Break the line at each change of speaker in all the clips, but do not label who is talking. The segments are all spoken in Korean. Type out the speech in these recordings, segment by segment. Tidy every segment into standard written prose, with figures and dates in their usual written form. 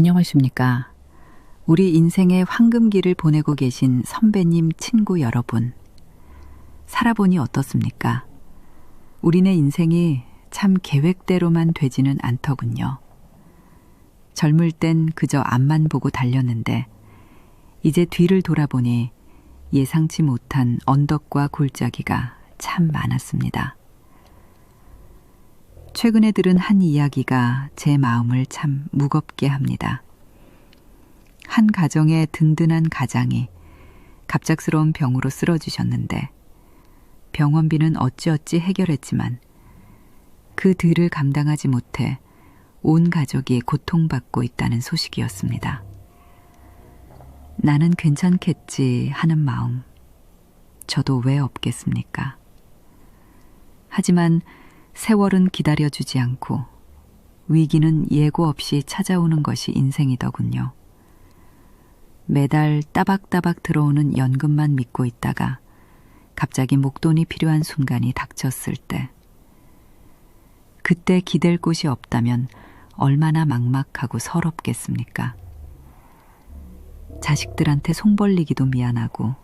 안녕하십니까. 우리 인생의 황금기를 보내고 계신 선배님, 친구 여러분. 살아보니 어떻습니까? 우리네 인생이 참 계획대로만 되지는 않더군요. 젊을 땐 그저 앞만 보고 달렸는데 이제 뒤를 돌아보니 예상치 못한 언덕과 골짜기가 참 많았습니다. 최근에 들은 한 이야기가 제 마음을 참 무겁게 합니다. 한 가정의 든든한 가장이 갑작스러운 병으로 쓰러지셨는데 병원비는 어찌어찌 해결했지만 그 들을 감당하지 못해 온 가족이 고통받고 있다는 소식이었습니다. 나는 괜찮겠지 하는 마음, 저도 왜 없겠습니까? 하지만 세월은 기다려주지 않고 위기는 예고 없이 찾아오는 것이 인생이더군요. 매달 따박따박 들어오는 연금만 믿고 있다가 갑자기 목돈이 필요한 순간이 닥쳤을 때, 그때 기댈 곳이 없다면 얼마나 막막하고 서럽겠습니까? 자식들한테 송 벌리기도 미안하고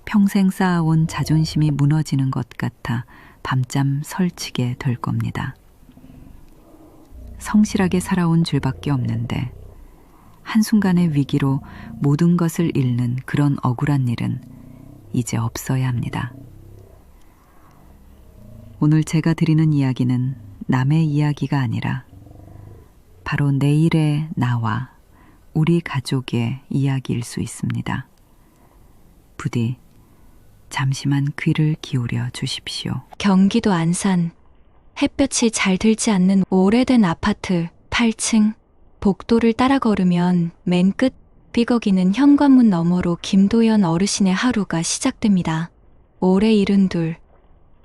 평생 쌓아온 자존심이 무너지는 것 같아 밤잠 설치게 될 겁니다. 성실하게 살아온 줄밖에 없는데 한순간의 위기로 모든 것을 잃는 그런 억울한 일은 이제 없어야 합니다. 오늘 제가 드리는 이야기는 남의 이야기가 아니라 바로 내일의 나와 우리 가족의 이야기일 수 있습니다. 부디 잠시만 귀를 기울여 주십시오.
경기도 안산, 햇볕이 잘 들지 않는 오래된 아파트 8층, 복도를 따라 걸으면 맨 끝 삐걱이는 현관문 너머로 김도연 어르신의 하루가 시작됩니다. 올해 72,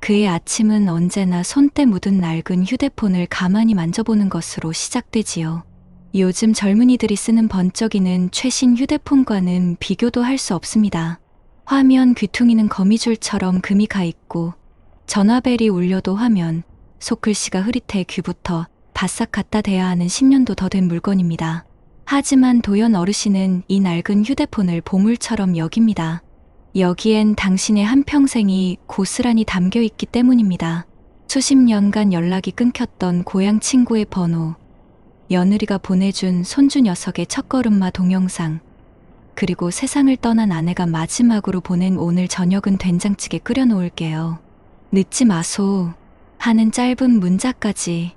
그의 아침은 언제나 손때 묻은 낡은 휴대폰을 가만히 만져보는 것으로 시작되지요. 요즘 젊은이들이 쓰는 번쩍이는 최신 휴대폰과는 비교도 할 수 없습니다. 화면 귀퉁이는 거미줄처럼 금이 가 있고 전화벨이 울려도 화면, 손글씨가 흐릿해 귀부터 바싹 갖다 대야 하는 10년도 더 된 물건입니다. 하지만 도연 어르신은 이 낡은 휴대폰을 보물처럼 여깁니다. 여기엔 당신의 한평생이 고스란히 담겨 있기 때문입니다. 수십 년간 연락이 끊겼던 고향 친구의 번호, 며느리가 보내준 손주 녀석의 첫걸음마 동영상, 그리고 세상을 떠난 아내가 마지막으로 보낸 오늘 저녁은 된장찌개 끓여 놓을게요. 늦지 마소 하는 짧은 문자까지,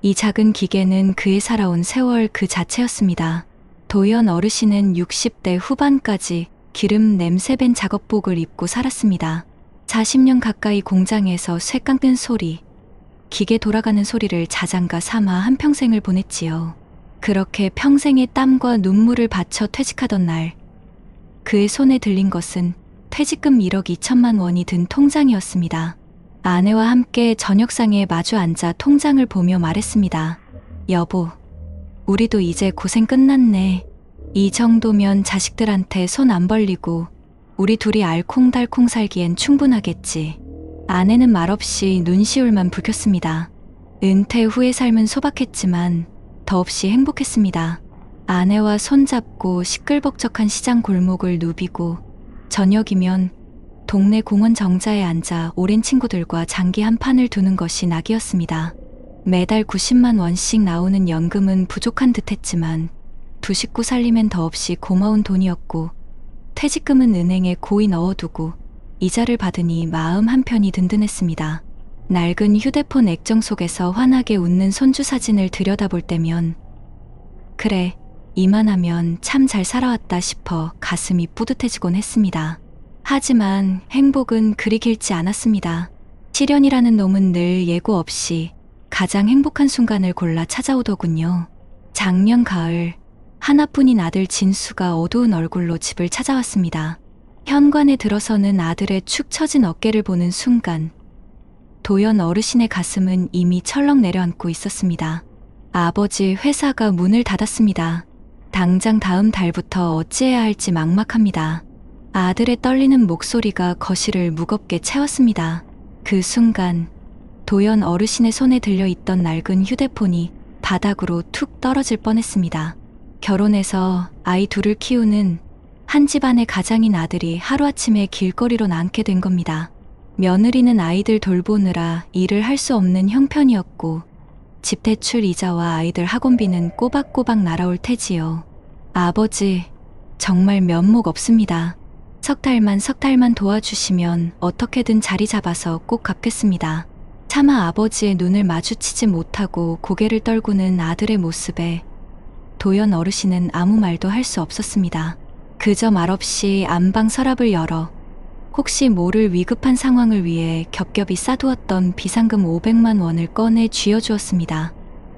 이 작은 기계는 그의 살아온 세월 그 자체였습니다. 도연 어르신은 60대 후반까지 기름 냄새 밴 작업복을 입고 살았습니다. 40년 가까이 공장에서 쇠 깎는 소리, 기계 돌아가는 소리를 자장가 삼아 한평생을 보냈지요. 그렇게 평생의 땀과 눈물을 바쳐 퇴직하던 날, 그의 손에 들린 것은 퇴직금 1억 2천만 원이 든 통장이었습니다. 아내와 함께 저녁상에 마주 앉아 통장을 보며 말했습니다. 여보, 우리도 이제 고생 끝났네. 이 정도면 자식들한테 손 안 벌리고 우리 둘이 알콩달콩 살기엔 충분하겠지. 아내는 말없이 눈시울만 붉혔습니다. 은퇴 후의 삶은 소박했지만 더없이 행복했습니다. 아내와 손잡고 시끌벅적한 시장 골목을 누비고 저녁이면 동네 공원 정자에 앉아 오랜 친구들과 장기 한 판을 두는 것이 낙이었습니다. 매달 90만 원씩 나오는 연금은 부족한 듯했지만 두 식구 살림엔 더없이 고마운 돈이었고, 퇴직금은 은행에 고이 넣어두고 이자를 받으니 마음 한편이 든든했습니다. 낡은 휴대폰 액정 속에서 환하게 웃는 손주 사진을 들여다볼 때면 그래, 이만하면 참 잘 살아왔다 싶어 가슴이 뿌듯해지곤 했습니다. 하지만 행복은 그리 길지 않았습니다. 시련이라는 놈은 늘 예고 없이 가장 행복한 순간을 골라 찾아오더군요. 작년 가을, 하나뿐인 아들 진수가 어두운 얼굴로 집을 찾아왔습니다. 현관에 들어서는 아들의 축 처진 어깨를 보는 순간, 도연 어르신의 가슴은 이미 철렁 내려앉고 있었습니다. 아버지 회사가 문을 닫았습니다. 당장 다음 달부터 어찌해야 할지 막막합니다. 아들의 떨리는 목소리가 거실을 무겁게 채웠습니다. 그 순간 도연 어르신의 손에 들려있던 낡은 휴대폰이 바닥으로 툭 떨어질 뻔했습니다. 결혼해서 아이 둘을 키우는 한 집안의 가장인 아들이 하루아침에 길거리로 나앉게 된 겁니다. 며느리는 아이들 돌보느라 일을 할 수 없는 형편이었고 집 대출 이자와 아이들 학원비는 꼬박꼬박 날아올 테지요. 아버지, 정말 면목 없습니다. 석 달만 도와주시면 어떻게든 자리 잡아서 꼭 갚겠습니다. 차마 아버지의 눈을 마주치지 못하고 고개를 떨구는 아들의 모습에 도연 어르신은 아무 말도 할 수 없었습니다. 그저 말없이 안방 서랍을 열어 혹시 모를 위급한 상황을 위해 겹겹이 싸두었던 비상금 500만 원을 꺼내 쥐어주었습니다.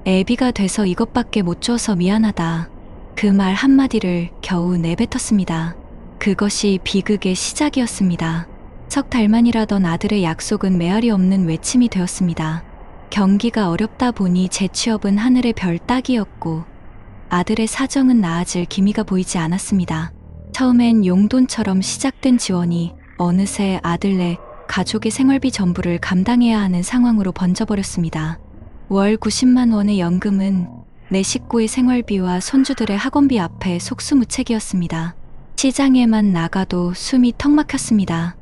애비가 돼서 이것밖에 못 줘서 미안하다. 그 말 한마디를 겨우 내뱉었습니다. 그것이 비극의 시작이었습니다. 석 달만이라던 아들의 약속은 메아리 없는 외침이 되었습니다. 경기가 어렵다 보니 재취업은 하늘의 별 따기였고 아들의 사정은 나아질 기미가 보이지 않았습니다. 처음엔 용돈처럼 시작된 지원이 어느새 아들네 가족의 생활비 전부를 감당해야 하는 상황으로 번져버렸습니다. 월 90만 원의 연금은 내 식구의 생활비와 손주들의 학원비 앞에 속수무책이었습니다. 시장에만 나가도 숨이 턱 막혔습니다.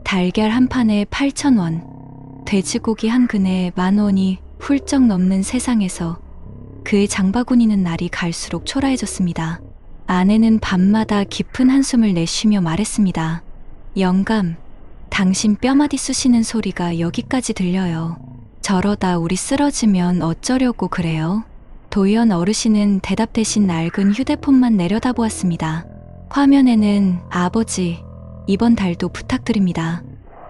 달걀 한 판에 8,000원, 돼지고기 한 근에 10,000원이 훌쩍 넘는 세상에서 그의 장바구니는 날이 갈수록 초라해졌습니다. 아내는 밤마다 깊은 한숨을 내쉬며 말했습니다. 영감, 당신 뼈마디 쑤시는 소리가 여기까지 들려요. 저러다 우리 쓰러지면 어쩌려고 그래요? 도연 어르신은 대답 대신 낡은 휴대폰만 내려다보았습니다. 화면에는 아버지, 이번 달도 부탁드립니다.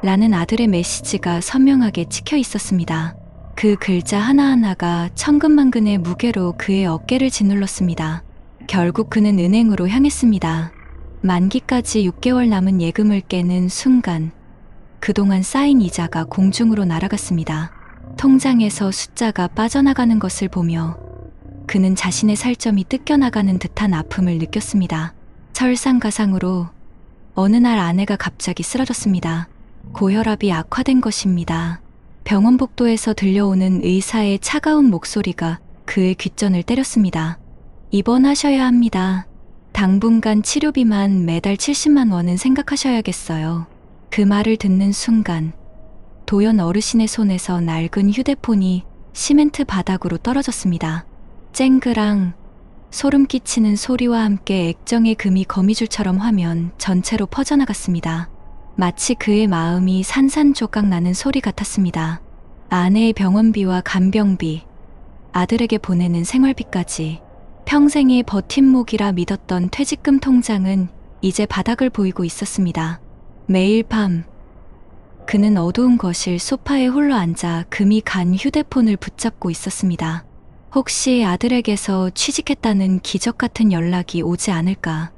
라는 아들의 메시지가 선명하게 찍혀 있었습니다. 그 글자 하나하나가 천근만근의 무게로 그의 어깨를 짓눌렀습니다. 결국 그는 은행으로 향했습니다. 만기까지 6개월 남은 예금을 깨는 순간 그동안 쌓인 이자가 공중으로 날아갔습니다. 통장에서 숫자가 빠져나가는 것을 보며 그는 자신의 살점이 뜯겨나가는 듯한 아픔을 느꼈습니다. 설상가상으로 어느 날 아내가 갑자기 쓰러졌습니다. 고혈압이 악화된 것입니다. 병원 복도에서 들려오는 의사의 차가운 목소리가 그의 귓전을 때렸습니다. 입원하셔야 합니다. 당분간 치료비만 매달 70만 원은 생각하셔야겠어요. 그 말을 듣는 순간 도연 어르신의 손에서 낡은 휴대폰이 시멘트 바닥으로 떨어졌습니다. 쨍그랑 소름 끼치는 소리와 함께 액정의 금이 거미줄처럼 화면 전체로 퍼져나갔습니다. 마치 그의 마음이 산산조각 나는 소리 같았습니다. 아내의 병원비와 간병비, 아들에게 보내는 생활비까지 평생의 버팀목이라 믿었던 퇴직금 통장은 이제 바닥을 보이고 있었습니다. 매일 밤 그는 어두운 거실 소파에 홀로 앉아 금이 간 휴대폰을 붙잡고 있었습니다. 혹시 아들에게서 취직했다는 기적 같은 연락이 오지 않을까?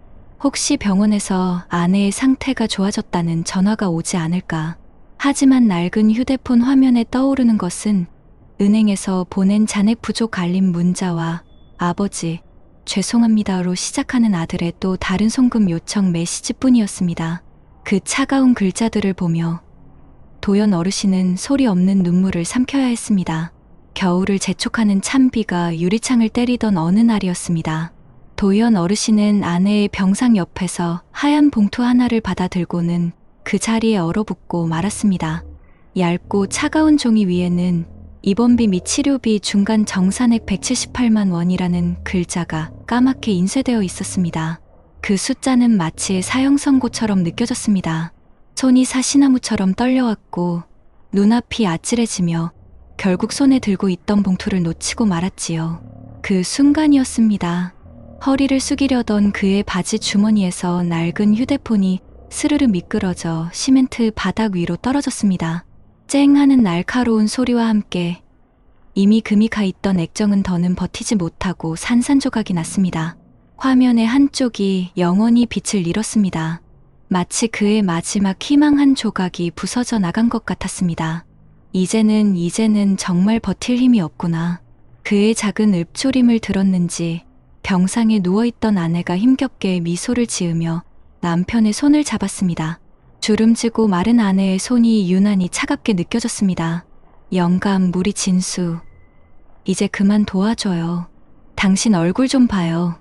혹시 병원에서 아내의 상태가 좋아졌다는 전화가 오지 않을까? 하지만 낡은 휴대폰 화면에 떠오르는 것은 은행에서 보낸 잔액 부족 알림 문자와 아버지, 죄송합니다로 시작하는 아들의 또 다른 송금 요청 메시지뿐이었습니다. 그 차가운 글자들을 보며 도연 어르신은 소리 없는 눈물을 삼켜야 했습니다. 겨울을 재촉하는 찬비가 유리창을 때리던 어느 날이었습니다. 도연 어르신은 아내의 병상 옆에서 하얀 봉투 하나를 받아 들고는 그 자리에 얼어붙고 말았습니다. 얇고 차가운 종이 위에는 입원비 및 치료비 중간 정산액 178만 원이라는 글자가 까맣게 인쇄되어 있었습니다. 그 숫자는 마치 사형 선고처럼 느껴졌습니다. 손이 사시나무처럼 떨려왔고 눈앞이 아찔해지며 결국 손에 들고 있던 봉투를 놓치고 말았지요. 그 순간이었습니다. 허리를 숙이려던 그의 바지 주머니에서 낡은 휴대폰이 스르르 미끄러져 시멘트 바닥 위로 떨어졌습니다. 쨍 하는 날카로운 소리와 함께 이미 금이 가 있던 액정은 더는 버티지 못하고 산산조각이 났습니다. 화면의 한쪽이 영원히 빛을 잃었습니다. 마치 그의 마지막 희망 한 조각이 부서져 나간 것 같았습니다. 이제는 정말 버틸 힘이 없구나. 그의 작은 읊조림을 들었는지 병상에 누워있던 아내가 힘겹게 미소를 지으며 남편의 손을 잡았습니다. 주름지고 마른 아내의 손이 유난히 차갑게 느껴졌습니다. 영감, 우리 진수. 이제 그만 도와줘요. 당신 얼굴 좀 봐요.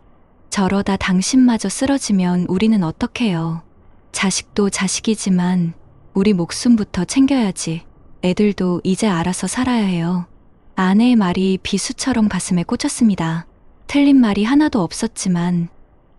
저러다 당신마저 쓰러지면 우리는 어떡해요. 자식도 자식이지만 우리 목숨부터 챙겨야지. 애들도 이제 알아서 살아야 해요. 아내의 말이 비수처럼 가슴에 꽂혔습니다. 틀린 말이 하나도 없었지만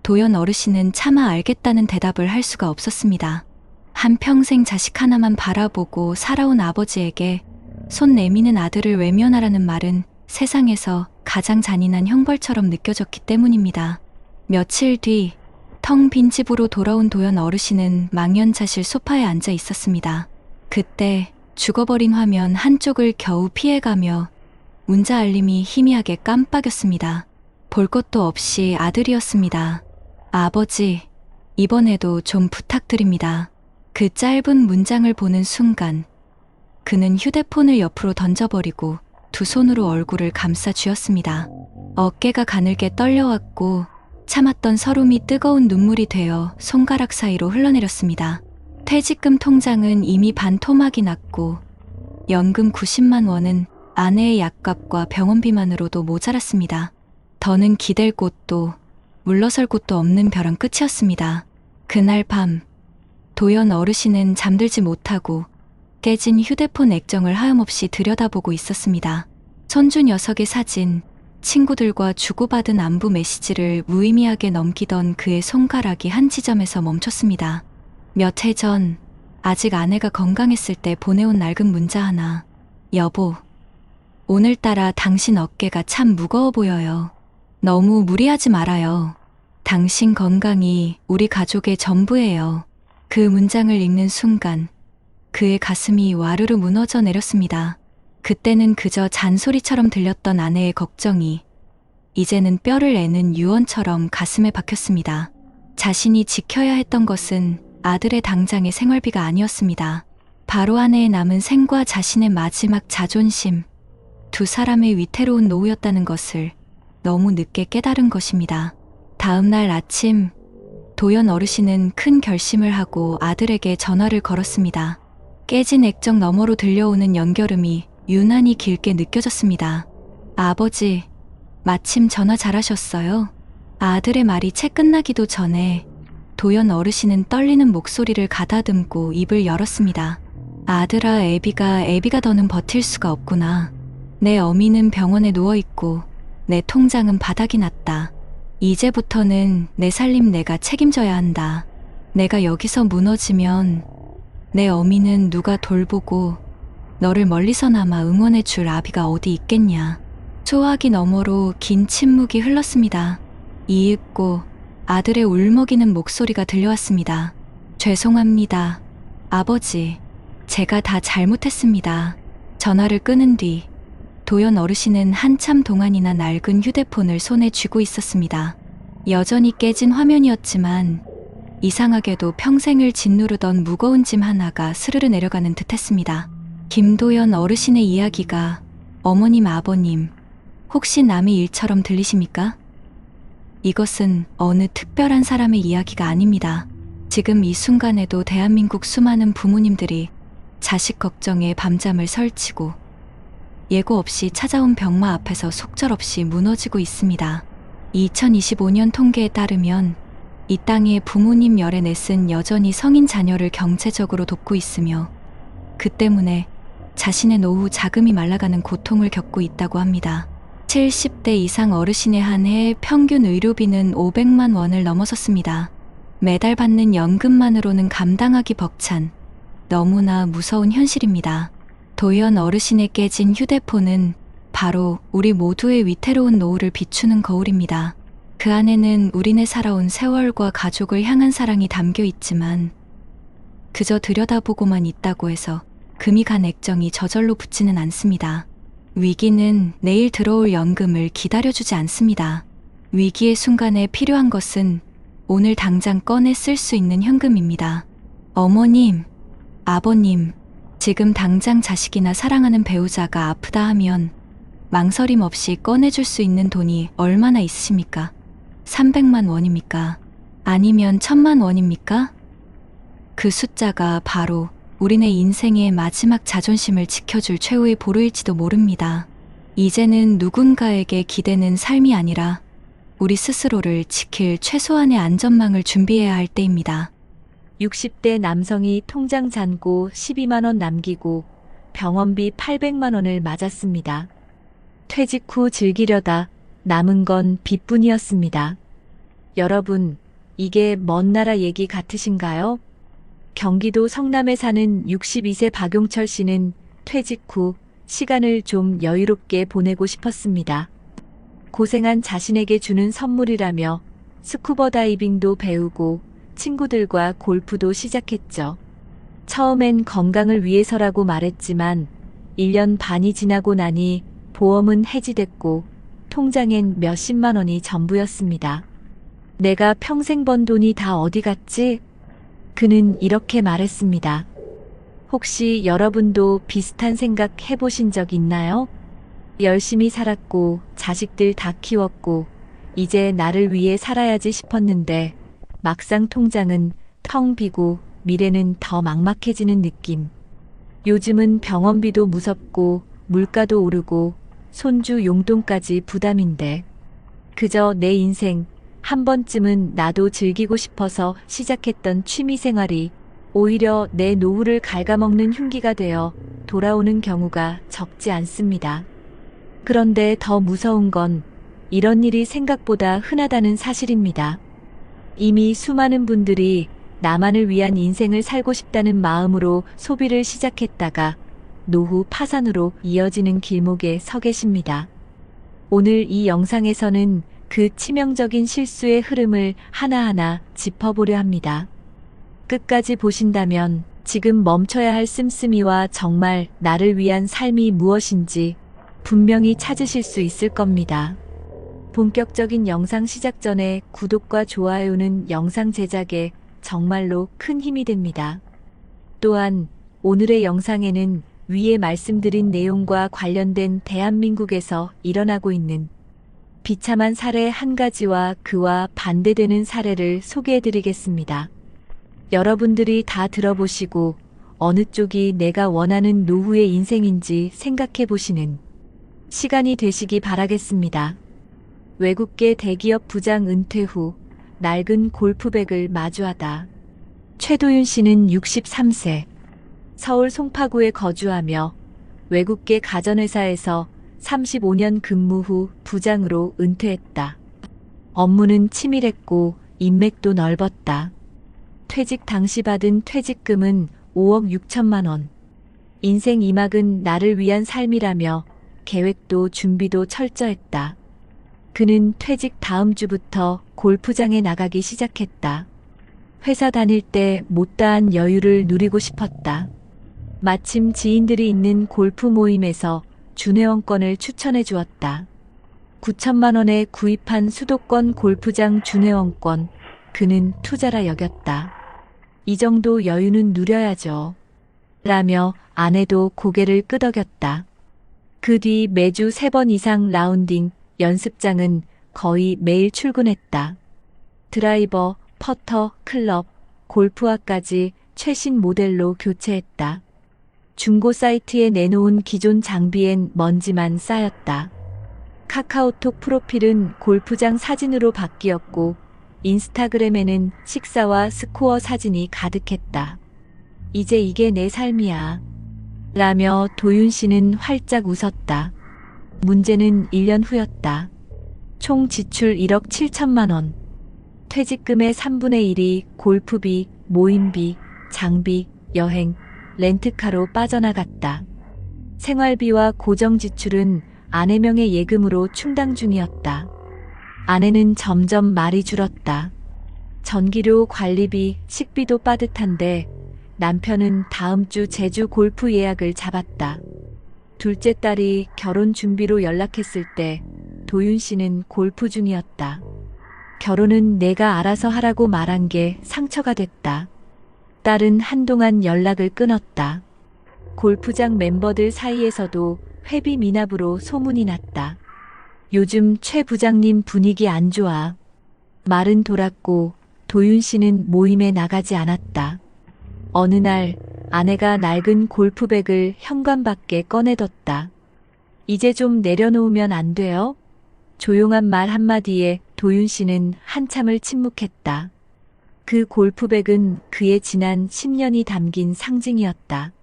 도연 어르신은 차마 알겠다는 대답을 할 수가 없었습니다. 한평생 자식 하나만 바라보고 살아온 아버지에게 손 내미는 아들을 외면하라는 말은 세상에서 가장 잔인한 형벌처럼 느껴졌기 때문입니다. 며칠 뒤 텅 빈 집으로 돌아온 도연 어르신은 망연자실 소파에 앉아 있었습니다. 그때 죽어버린 화면 한쪽을 겨우 피해가며 문자 알림이 희미하게 깜빡였습니다. 볼 것도 없이 아들이었습니다. 아버지, 이번에도 좀 부탁드립니다. 그 짧은 문장을 보는 순간 그는 휴대폰을 옆으로 던져버리고 두 손으로 얼굴을 감싸 쥐었습니다. 어깨가 가늘게 떨려왔고 참았던 서름이 뜨거운 눈물이 되어 손가락 사이로 흘러내렸습니다. 퇴직금 통장은 이미 반 토막이 났고 연금 90만 원은 아내의 약값과 병원비만으로도 모자랐습니다. 더는 기댈 곳도 물러설 곳도 없는 벼랑 끝이었습니다. 그날 밤 도연 어르신은 잠들지 못하고 깨진 휴대폰 액정을 하염없이 들여다보고 있었습니다. 손주 녀석의 사진, 친구들과 주고받은 안부 메시지를 무의미하게 넘기던 그의 손가락이 한 지점에서 멈췄습니다. 몇 해 전 아직 아내가 건강했을 때 보내온 낡은 문자 하나. 여보, 오늘따라 당신 어깨가 참 무거워 보여요. 너무 무리하지 말아요. 당신 건강이 우리 가족의 전부예요. 그 문장을 읽는 순간 그의 가슴이 와르르 무너져 내렸습니다. 그때는 그저 잔소리처럼 들렸던 아내의 걱정이 이제는 뼈를 애는 유언처럼 가슴에 박혔습니다. 자신이 지켜야 했던 것은 아들의 당장의 생활비가 아니었습니다. 바로 아내의 남은 생과 자신의 마지막 자존심, 두 사람의 위태로운 노후였다는 것을 너무 늦게 깨달은 것입니다. 다음 날 아침 도연 어르신은 큰 결심을 하고 아들에게 전화를 걸었습니다. 깨진 액정 너머로 들려오는 연결음이 유난히 길게 느껴졌습니다. 아버지, 마침 전화 잘하셨어요. 아들의 말이 채 끝나기도 전에 도연 어르신은 떨리는 목소리를 가다듬고 입을 열었습니다. 아들아, 애비가 더는 버틸 수가 없구나. 내 어미는 병원에 누워있고 내 통장은 바닥이 났다. 이제부터는 내 살림 내가 책임져야 한다. 내가 여기서 무너지면 내 어미는 누가 돌보고 너를 멀리서나마 응원해줄 아비가 어디 있겠냐. 소화기 너머로 긴 침묵이 흘렀습니다. 이윽고 아들의 울먹이는 목소리가 들려왔습니다. 죄송합니다. 아버지, 제가 다 잘못했습니다. 전화를 끊은 뒤 도연 어르신은 한참 동안이나 낡은 휴대폰을 손에 쥐고 있었습니다. 여전히 깨진 화면이었지만 이상하게도 평생을 짓누르던 무거운 짐 하나가 스르르 내려가는 듯했습니다. 김도연 어르신의 이야기가 어머님, 아버님, 혹시 남의 일처럼 들리십니까? 이것은 어느 특별한 사람의 이야기가 아닙니다. 지금 이 순간에도 대한민국 수많은 부모님들이 자식 걱정에 밤잠을 설치고 예고 없이 찾아온 병마 앞에서 속절없이 무너지고 있습니다. 2025년 통계에 따르면 이 땅에 부모님 14넷은 여전히 성인 자녀를 경제적으로 돕고 있으며 그 때문에 자신의 노후 자금이 말라가는 고통을 겪고 있다고 합니다. 70대 이상 어르신의 한 해 평균 의료비는 500만 원을 넘어섰습니다. 매달 받는 연금만으로는 감당하기 벅찬 너무나 무서운 현실입니다. 도연 어르신의 깨진 휴대폰은 바로 우리 모두의 위태로운 노후를 비추는 거울입니다. 그 안에는 우리네 살아온 세월과 가족을 향한 사랑이 담겨 있지만 그저 들여다보고만 있다고 해서 금이 간 액정이 저절로 붙지는 않습니다. 위기는 내일 들어올 연금을 기다려주지 않습니다. 위기의 순간에 필요한 것은 오늘 당장 꺼내 쓸 수 있는 현금입니다. 어머님, 아버님, 지금 당장 자식이나 사랑하는 배우자가 아프다 하면 망설임 없이 꺼내줄 수 있는 돈이 얼마나 있으십니까? 300만 원입니까? 아니면 1000만 원입니까? 그 숫자가 바로 우리네 인생의 마지막 자존심을 지켜줄 최후의 보루일지도 모릅니다. 이제는 누군가에게 기대는 삶이 아니라 우리 스스로를 지킬 최소한의 안전망을 준비해야 할 때입니다.
60대 남성이 통장 잔고 12만 원 남기고 병원비 800만 원을 맞았습니다. 퇴직 후 즐기려다 남은 건 빚뿐이었습니다. 여러분, 이게 먼 나라 얘기 같으신가요? 경기도 성남에 사는 62세 박용철 씨는 퇴직 후 시간을 좀 여유롭게 보내고 싶었습니다. 고생한 자신에게 주는 선물이라며 스쿠버 다이빙도 배우고 친구들과 골프도 시작했죠. 처음엔 건강을 위해서라고 말했지만 1년 반이 지나고 나니 보험은 해지됐고 통장엔 몇십만 원이 전부였습니다. 내가 평생 번 돈이 다 어디 갔지? 그는 이렇게 말했습니다. 혹시 여러분도 비슷한 생각 해보신 적 있나요? 열심히 살았고 자식들 다 키웠고 이제 나를 위해 살아야지 싶었는데 막상 통장은 텅 비고 미래는 더 막막해지는 느낌. 요즘은 병원비도 무섭고 물가도 오르고 손주 용돈까지 부담인데 그저 내 인생 한 번쯤은 나도 즐기고 싶어서 시작했던 취미생활이 오히려 내 노후를 갉아먹는 흉기가 되어 돌아오는 경우가 적지 않습니다. 그런데 더 무서운 건 이런 일이 생각보다 흔하다는 사실입니다. 이미 수많은 분들이 나만을 위한 인생을 살고 싶다는 마음으로 소비를 시작했다가 노후 파산으로 이어지는 길목에 서 계십니다. 오늘 이 영상에서는 그 치명적인 실수의 흐름을 하나하나 짚어보려 합니다. 끝까지 보신다면 지금 멈춰야 할 씀씀이와 정말 나를 위한 삶이 무엇인지 분명히 찾으실 수 있을 겁니다. 본격적인 영상 시작 전에 구독과 좋아요는 영상 제작에 정말로 큰 힘이 됩니다. 또한 오늘의 영상에는 위에 말씀드린 내용과 관련된 대한민국에서 일어나고 있는 비참한 사례 한 가지와 그와 반대되는 사례를 소개해드리겠습니다. 여러분들이 다 들어보시고 어느 쪽이 내가 원하는 노후의 인생인지 생각해보시는 시간이 되시기 바라겠습니다. 외국계 대기업 부장 은퇴 후 낡은 골프백을 마주하다. 최도윤 씨는 63세, 서울 송파구에 거주하며 외국계 가전회사에서 35년 근무 후 부장으로 은퇴했다. 업무는 치밀했고 인맥도 넓었다. 퇴직 당시 받은 퇴직금은 5억 6천만 원. 인생 2막은 나를 위한 삶이라며 계획도 준비도 철저했다. 그는 퇴직 다음 주부터 골프장에 나가기 시작했다. 회사 다닐 때 못다한 여유를 누리고 싶었다. 마침 지인들이 있는 골프 모임에서 준회원권을 추천해 주었다. 9천만 원에 구입한 수도권 골프장 준회원권, 그는 투자라 여겼다. 이 정도 여유는 누려야죠. 라며 아내도 고개를 끄덕였다. 그 뒤 매주 3번 이상 라운딩, 연습장은 거의 매일 출근했다. 드라이버, 퍼터, 클럽, 골프화까지 최신 모델로 교체했다. 중고 사이트에 내놓은 기존 장비엔 먼지만 쌓였다. 카카오톡 프로필은 골프장 사진으로 바뀌었고 인스타그램에는 식사와 스코어 사진이 가득했다. 이제 이게 내 삶이야. 라며 도윤 씨는 활짝 웃었다. 문제는 1년 후였다. 총 지출 1억 7천만 원. 퇴직금의 3분의 1이 골프비, 모임비, 장비, 여행, 렌트카로 빠져나갔다. 생활비와 고정 지출은 아내 명의 예금으로 충당 중이었다. 아내는 점점 말이 줄었다. 전기료, 관리비, 식비도 빠듯한데 남편은 다음 주 제주 골프 예약을 잡았다. 둘째 딸이 결혼 준비로 연락했을 때 도윤 씨는 골프 중이었다. 결혼은 내가 알아서 하라고 말한 게 상처가 됐다. 딸은 한동안 연락을 끊었다. 골프장 멤버들 사이에서도 회비 미납으로 소문이 났다. 요즘 최 부장님 분위기 안 좋아. 말은 돌았고 도윤 씨는 모임에 나가지 않았다. 어느 날 아내가 낡은 골프백을 현관 밖에 꺼내뒀다. 이제 좀 내려놓으면 안 돼요? 조용한 말 한마디에 도윤 씨는 한참을 침묵했다. 그 골프백은 그의 지난 10년이 담긴 상징이었다.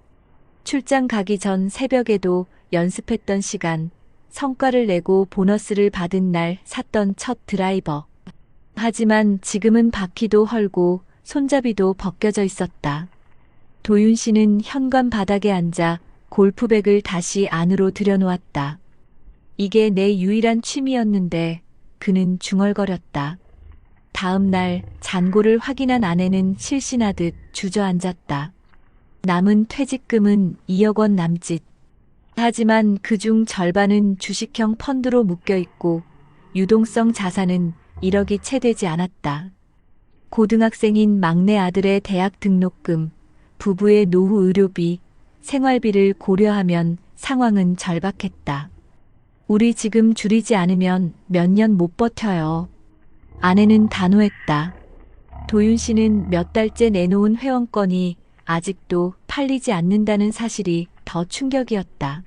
출장 가기 전 새벽에도 연습했던 시간, 성과를 내고 보너스를 받은 날 샀던 첫 드라이버. 하지만 지금은 바퀴도 헐고 손잡이도 벗겨져 있었다. 도윤 씨는 현관 바닥에 앉아 골프백을 다시 안으로 들여놓았다. 이게 내 유일한 취미였는데 그는 중얼거렸다. 다음 날 잔고를 확인한 아내는 실신하듯 주저앉았다. 남은 퇴직금은 2억 원 남짓. 하지만 그중 절반은 주식형 펀드로 묶여 있고 유동성 자산은 1억이 채 되지 않았다. 고등학생인 막내 아들의 대학 등록금, 부부의 노후 의료비, 생활비를 고려하면 상황은 절박했다. 우리 지금 줄이지 않으면 몇 년 못 버텨요. 아내는 단호했다. 도윤 씨는 몇 달째 내놓은 회원권이 아직도 팔리지 않는다는 사실이 더 충격이었다.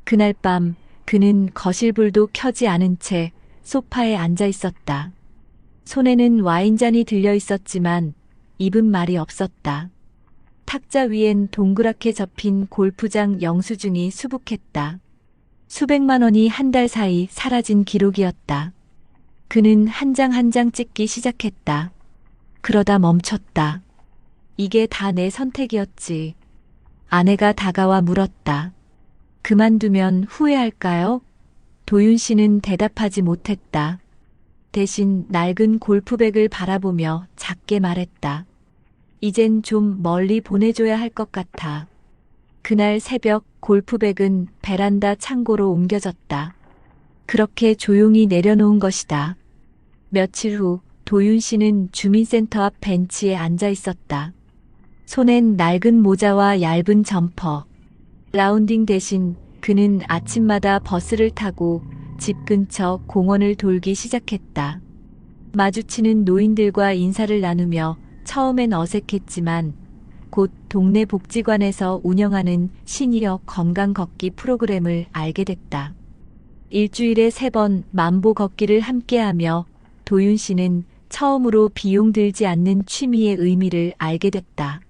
그날 밤 그는 거실불도 켜지 않은 채 소파에 앉아 있었다. 손에는 와인잔이 들려 있었지만 입은 말이 없었다. 탁자 위엔 동그랗게 접힌 골프장 영수증이 수북했다. 수백만 원이 한 달 사이 사라진 기록이었다. 그는 한 장 한 장 찍기 시작했다. 그러다 멈췄다. 이게 다 내 선택이었지. 아내가 다가와 물었다. 그만두면 후회할까요? 도윤 씨는 대답하지 못했다. 대신 낡은 골프백을 바라보며 작게 말했다. 이젠 좀 멀리 보내줘야 할 것 같아. 그날 새벽 골프백은 베란다 창고로 옮겨졌다. 그렇게 조용히 내려놓은 것이다. 며칠 후 도윤 씨는 주민센터 앞 벤치에 앉아 있었다. 손엔 낡은 모자와 얇은 점퍼. 라운딩 대신 그는 아침마다 버스를 타고 집 근처 공원을 돌기 시작했다. 마주치는 노인들과 인사를 나누며 처음엔 어색했지만 곧 동네 복지관에서 운영하는 시니어 건강 걷기 프로그램을 알게 됐다. 일주일에 3번 만보 걷기를 함께하며 도윤 씨는 처음으로 비용 들지 않는 취미의 의미를 알게 됐다.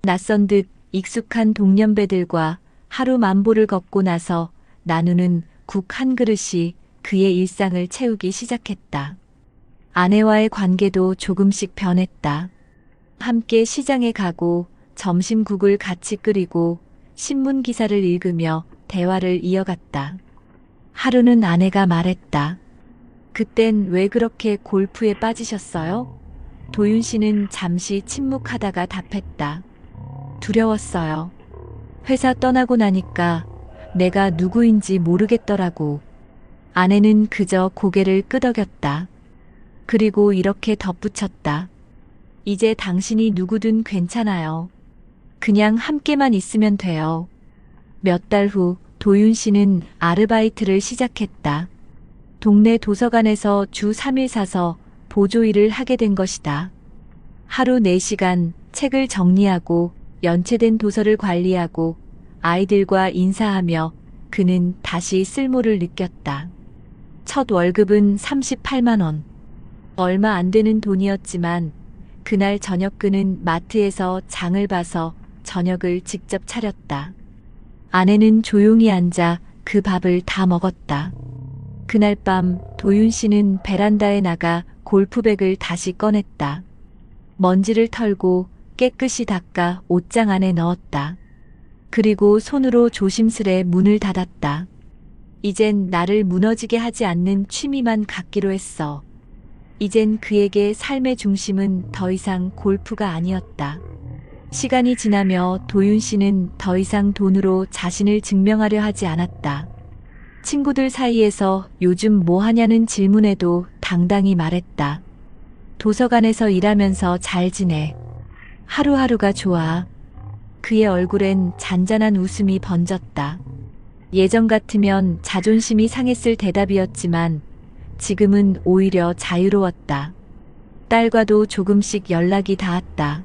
낯선 듯 익숙한 동년배들과 하루 만보를 걷고 나서 나누는 국 한 그릇이 그의 일상을 채우기 시작했다. 아내와의 관계도 조금씩 변했다. 함께 시장에 가고 점심국을 같이 끓이고 신문 기사를 읽으며 대화를 이어갔다. 하루는 아내가 말했다. 그땐 왜 그렇게 골프에 빠지셨어요? 도윤 씨는 잠시 침묵하다가 답했다. 두려웠어요. 회사 떠나고 나니까 내가 누구인지 모르겠더라고. 아내는 그저 고개를 끄덕였다. 그리고 이렇게 덧붙였다. 이제 당신이 누구든 괜찮아요. 그냥 함께만 있으면 돼요. 몇 달 후 도윤 씨는 아르바이트를 시작했다. 동네 도서관에서 주 3일 사서 보조 일을 하게 된 것이다. 하루 4시간 책을 정리하고 연체된 도서를 관리하고 아이들과 인사하며 그는 다시 쓸모를 느꼈다. 첫 월급은 38만 원. 얼마 안 되는 돈이었지만 그날 저녁 그는 마트에서 장을 봐서 저녁을 직접 차렸다. 아내는 조용히 앉아 그 밥을 다 먹었다. 그날 밤 도윤 씨는 베란다에 나가 골프백을 다시 꺼냈다. 먼지를 털고 깨끗이 닦아 옷장 안에 넣었다. 그리고 손으로 조심스레 문을 닫았다. 이젠 나를 무너지게 하지 않는 취미만 갖기로 했어. 이젠 그에게 삶의 중심은 더 이상 골프가 아니었다. 시간이 지나며 도윤 씨는 더 이상 돈으로 자신을 증명하려 하지 않았다. 친구들 사이에서 요즘 뭐 하냐는 질문에도 당당히 말했다. 도서관에서 일하면서 잘 지내. 하루하루가 좋아. 그의 얼굴엔 잔잔한 웃음이 번졌다. 예전 같으면 자존심이 상했을 대답이었지만 지금은 오히려 자유로웠다. 딸과도 조금씩 연락이 닿았다.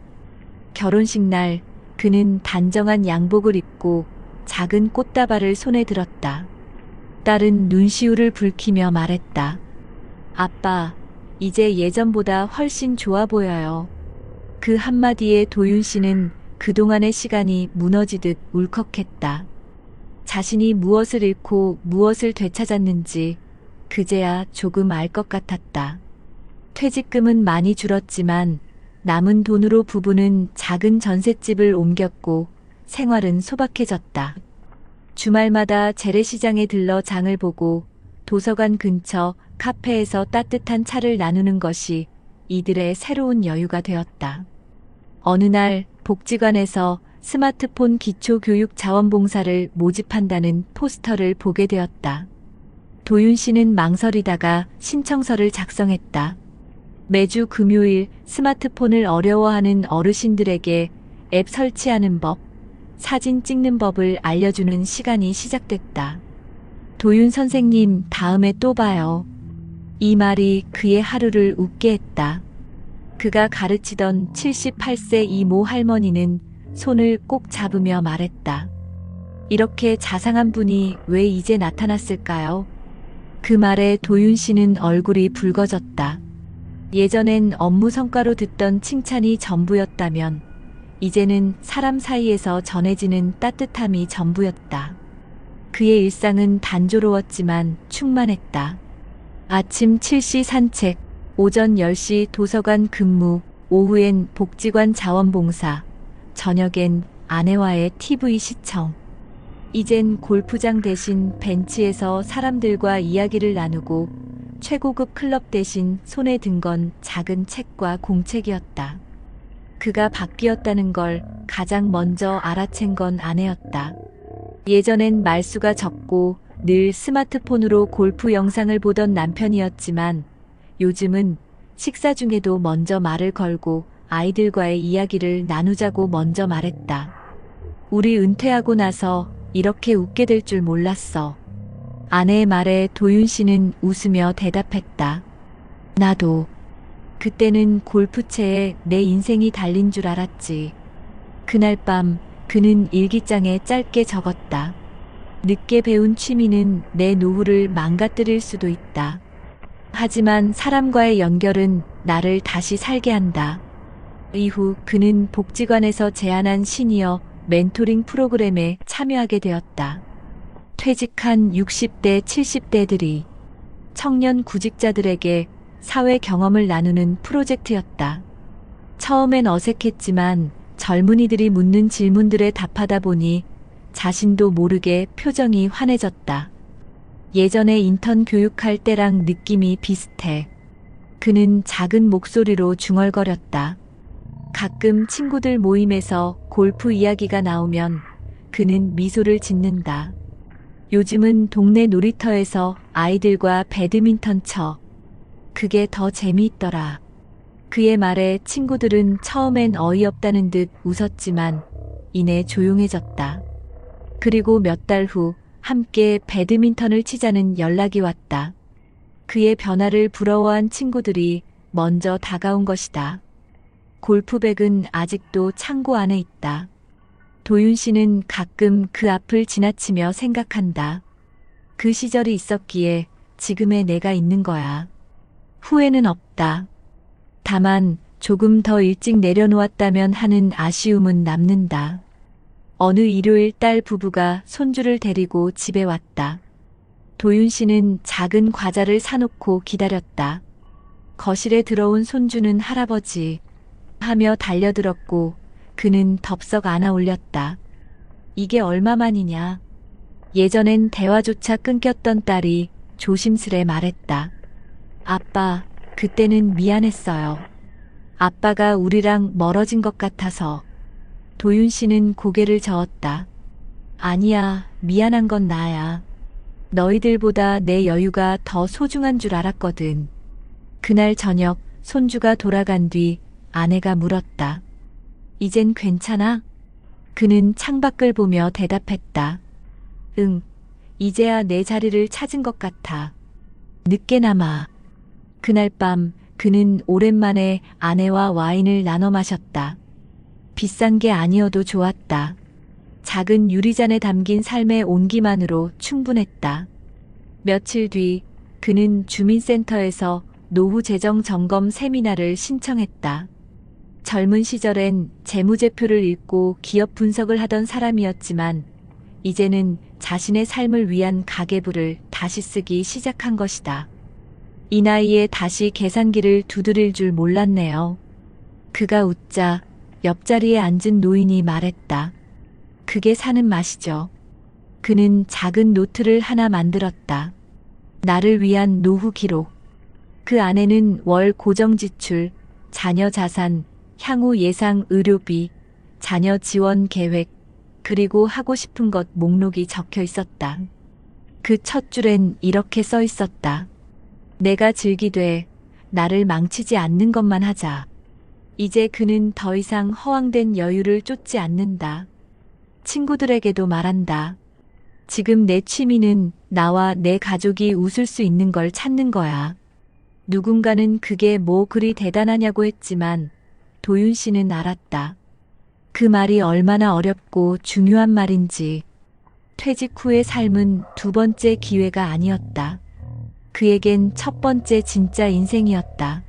결혼식 날 그는 단정한 양복을 입고 작은 꽃다발을 손에 들었다. 딸은 눈시울을 붉히며 말했다. 아빠, 이제 예전보다 훨씬 좋아 보여요. 그 한마디에 도윤 씨는 그동안의 시간이 무너지듯 울컥했다. 자신이 무엇을 잃고 무엇을 되찾았는지 그제야 조금 알 것 같았다. 퇴직금은 많이 줄었지만 남은 돈으로 부부는 작은 전셋집을 옮겼고 생활은 소박해졌다. 주말마다 재래시장에 들러 장을 보고 도서관 근처 카페에서 따뜻한 차를 나누는 것이 이들의 새로운 여유가 되었다. 어느 날 복지관에서 스마트폰 기초교육 자원봉사를 모집한다는 포스터를 보게 되었다. 도윤 씨는 망설이다가 신청서를 작성했다. 매주 금요일 스마트폰을 어려워하는 어르신들에게 앱 설치하는 법, 사진 찍는 법을 알려주는 시간이 시작됐다. 도윤 선생님, 다음에 또 봐요. 이 말이 그의 하루를 웃게 했다. 그가 가르치던 78세 이모 할머니는 손을 꼭 잡으며 말했다. 이렇게 자상한 분이 왜 이제 나타났을까요? 그 말에 도윤 씨는 얼굴이 붉어졌다. 예전엔 업무 성과로 듣던 칭찬이 전부였다면 이제는 사람 사이에서 전해지는 따뜻함이 전부였다. 그의 일상은 단조로웠지만 충만했다. 아침 7시 산책, 오전 10시 도서관 근무, 오후엔 복지관 자원봉사, 저녁엔 아내와의 TV 시청. 이젠 골프장 대신 벤치에서 사람들과 이야기를 나누고 최고급 클럽 대신 손에 든 건 작은 책과 공책이었다. 그가 바뀌었다는 걸 가장 먼저 알아챈 건 아내였다. 예전엔 말수가 적고 늘 스마트폰으로 골프 영상을 보던 남편이었지만 요즘은 식사 중에도 먼저 말을 걸고 아이들과의 이야기를 나누자고 먼저 말했다. 우리 은퇴하고 나서 이렇게 웃게 될 줄 몰랐어. 아내의 말에 도윤 씨는 웃으며 대답했다. 나도. 그때는 골프채에 내 인생이 달린 줄 알았지. 그날 밤 그는 일기장에 짧게 적었다. 늦게 배운 취미는 내 노후를 망가뜨릴 수도 있다. 하지만 사람과의 연결은 나를 다시 살게 한다. 이후 그는 복지관에서 제안한 시니어 멘토링 프로그램에 참여하게 되었다. 퇴직한 60대, 70대들이 청년 구직자들에게 사회 경험을 나누는 프로젝트였다. 처음엔 어색했지만 젊은이들이 묻는 질문들에 답하다 보니 자신도 모르게 표정이 환해졌다. 예전에 인턴 교육할 때랑 느낌이 비슷해. 그는 작은 목소리로 중얼거렸다. 가끔 친구들 모임에서 골프 이야기가 나오면 그는 미소를 짓는다. 요즘은 동네 놀이터에서 아이들과 배드민턴 쳐. 그게 더 재미있더라. 그의 말에 친구들은 처음엔 어이없다는 듯 웃었지만 이내 조용해졌다. 그리고 몇 달 후 함께 배드민턴을 치자는 연락이 왔다. 그의 변화를 부러워한 친구들이 먼저 다가온 것이다. 골프백은 아직도 창고 안에 있다. 도윤 씨는 가끔 그 앞을 지나치며 생각한다. 그 시절이 있었기에 지금의 내가 있는 거야. 후회는 없다. 다만 조금 더 일찍 내려놓았다면 하는 아쉬움은 남는다. 어느 일요일 딸 부부가 손주를 데리고 집에 왔다. 도윤 씨는 작은 과자를 사놓고 기다렸다. 거실에 들어온 손주는 할아버지 하며 달려들었고 그는 덥석 안아 올렸다. 이게 얼마만이냐. 예전엔 대화조차 끊겼던 딸이 조심스레 말했다. 아빠, 그때는 미안했어요. 아빠가 우리랑 멀어진 것 같아서. 도윤 씨는 고개를 저었다. 아니야, 미안한 건 나야. 너희들보다 내 여유가 더 소중한 줄 알았거든. 그날 저녁 손주가 돌아간 뒤 아내가 물었다. 이젠 괜찮아? 그는 창밖을 보며 대답했다. 응, 이제야 내 자리를 찾은 것 같아. 늦게나마. 그날 밤 그는 오랜만에 아내와 와인을 나눠 마셨다. 비싼 게 아니어도 좋았다. 작은 유리잔에 담긴 삶의 온기만으로 충분했다. 며칠 뒤 그는 주민센터에서 노후 재정 점검 세미나를 신청했다. 젊은 시절엔 재무제표를 읽고 기업 분석을 하던 사람이었지만 이제는 자신의 삶을 위한 가계부를 다시 쓰기 시작한 것이다. 이 나이에 다시 계산기를 두드릴 줄 몰랐네요. 그가 웃자 옆자리에 앉은 노인이 말했다. 그게 사는 맛이죠. 그는 작은 노트를 하나 만들었다. 나를 위한 노후 기록. 그 안에는 월 고정 지출, 자녀 자산, 향후 예상 의료비, 자녀 지원 계획, 그리고 하고 싶은 것 목록이 적혀 있었다. 그 첫 줄엔 이렇게 써 있었다. 내가 즐기되 나를 망치지 않는 것만 하자. 이제 그는 더 이상 허황된 여유를 쫓지 않는다. 친구들에게도 말한다. 지금 내 취미는 나와 내 가족이 웃을 수 있는 걸 찾는 거야. 누군가는 그게 뭐 그리 대단하냐고 했지만 도윤 씨는 알았다. 그 말이 얼마나 어렵고 중요한 말인지. 퇴직 후의 삶은 두 번째 기회가 아니었다. 그에겐 첫 번째 진짜 인생이었다.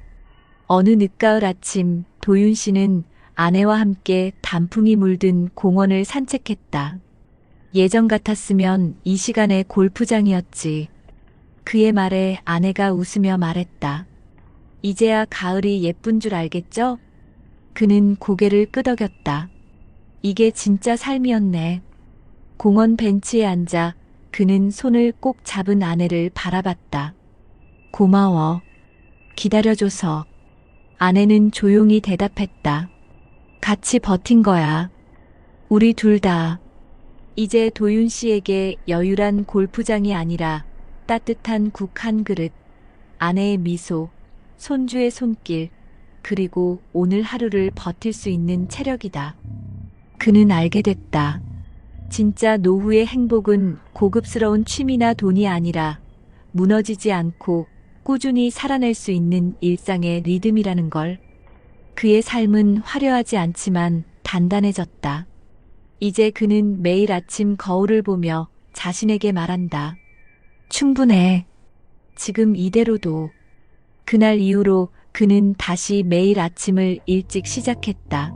어느 늦가을 아침 도윤 씨는 아내와 함께 단풍이 물든 공원을 산책했다. 예전 같았으면 이 시간에 골프장이었지. 그의 말에 아내가 웃으며 말했다. 이제야 가을이 예쁜 줄 알겠죠? 그는 고개를 끄덕였다. 이게 진짜 삶이었네. 공원 벤치에 앉아 그는 손을 꼭 잡은 아내를 바라봤다. 고마워. 기다려줘서. 아내는 조용히 대답했다. 같이 버틴 거야. 우리 둘 다. 이제 도윤 씨에게 여유란 골프장이 아니라 따뜻한 국 한 그릇, 아내의 미소, 손주의 손길, 그리고 오늘 하루를 버틸 수 있는 체력이다. 그는 알게 됐다. 진짜 노후의 행복은 고급스러운 취미나 돈이 아니라 무너지지 않고 꾸준히 살아낼 수 있는 일상의 리듬이라는 걸. 그의 삶은 화려하지 않지만 단단해졌다. 이제 그는 매일 아침 거울을 보며 자신에게 말한다. 충분해. 지금 이대로도. 그날 이후로 그는 다시 매일 아침을 일찍 시작했다.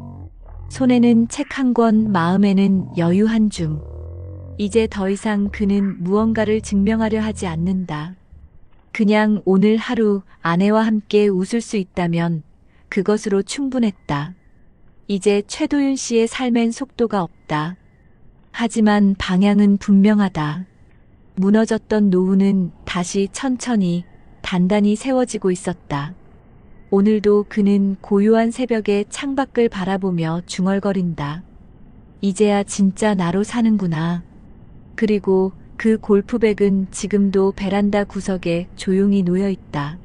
손에는 책 한 권, 마음에는 여유 한 줌. 이제 더 이상 그는 무언가를 증명하려 하지 않는다. 그냥 오늘 하루 아내와 함께 웃을 수 있다면 그것으로 충분했다. 이제 최도윤 씨의 삶엔 속도가 없다. 하지만 방향은 분명하다. 무너졌던 노후는 다시 천천히 단단히 세워지고 있었다. 오늘도 그는 고요한 새벽에 창밖을 바라보며 중얼거린다. 이제야 진짜 나로 사는구나. 그리고 그 골프백은 지금도 베란다 구석에 조용히 놓여 있다.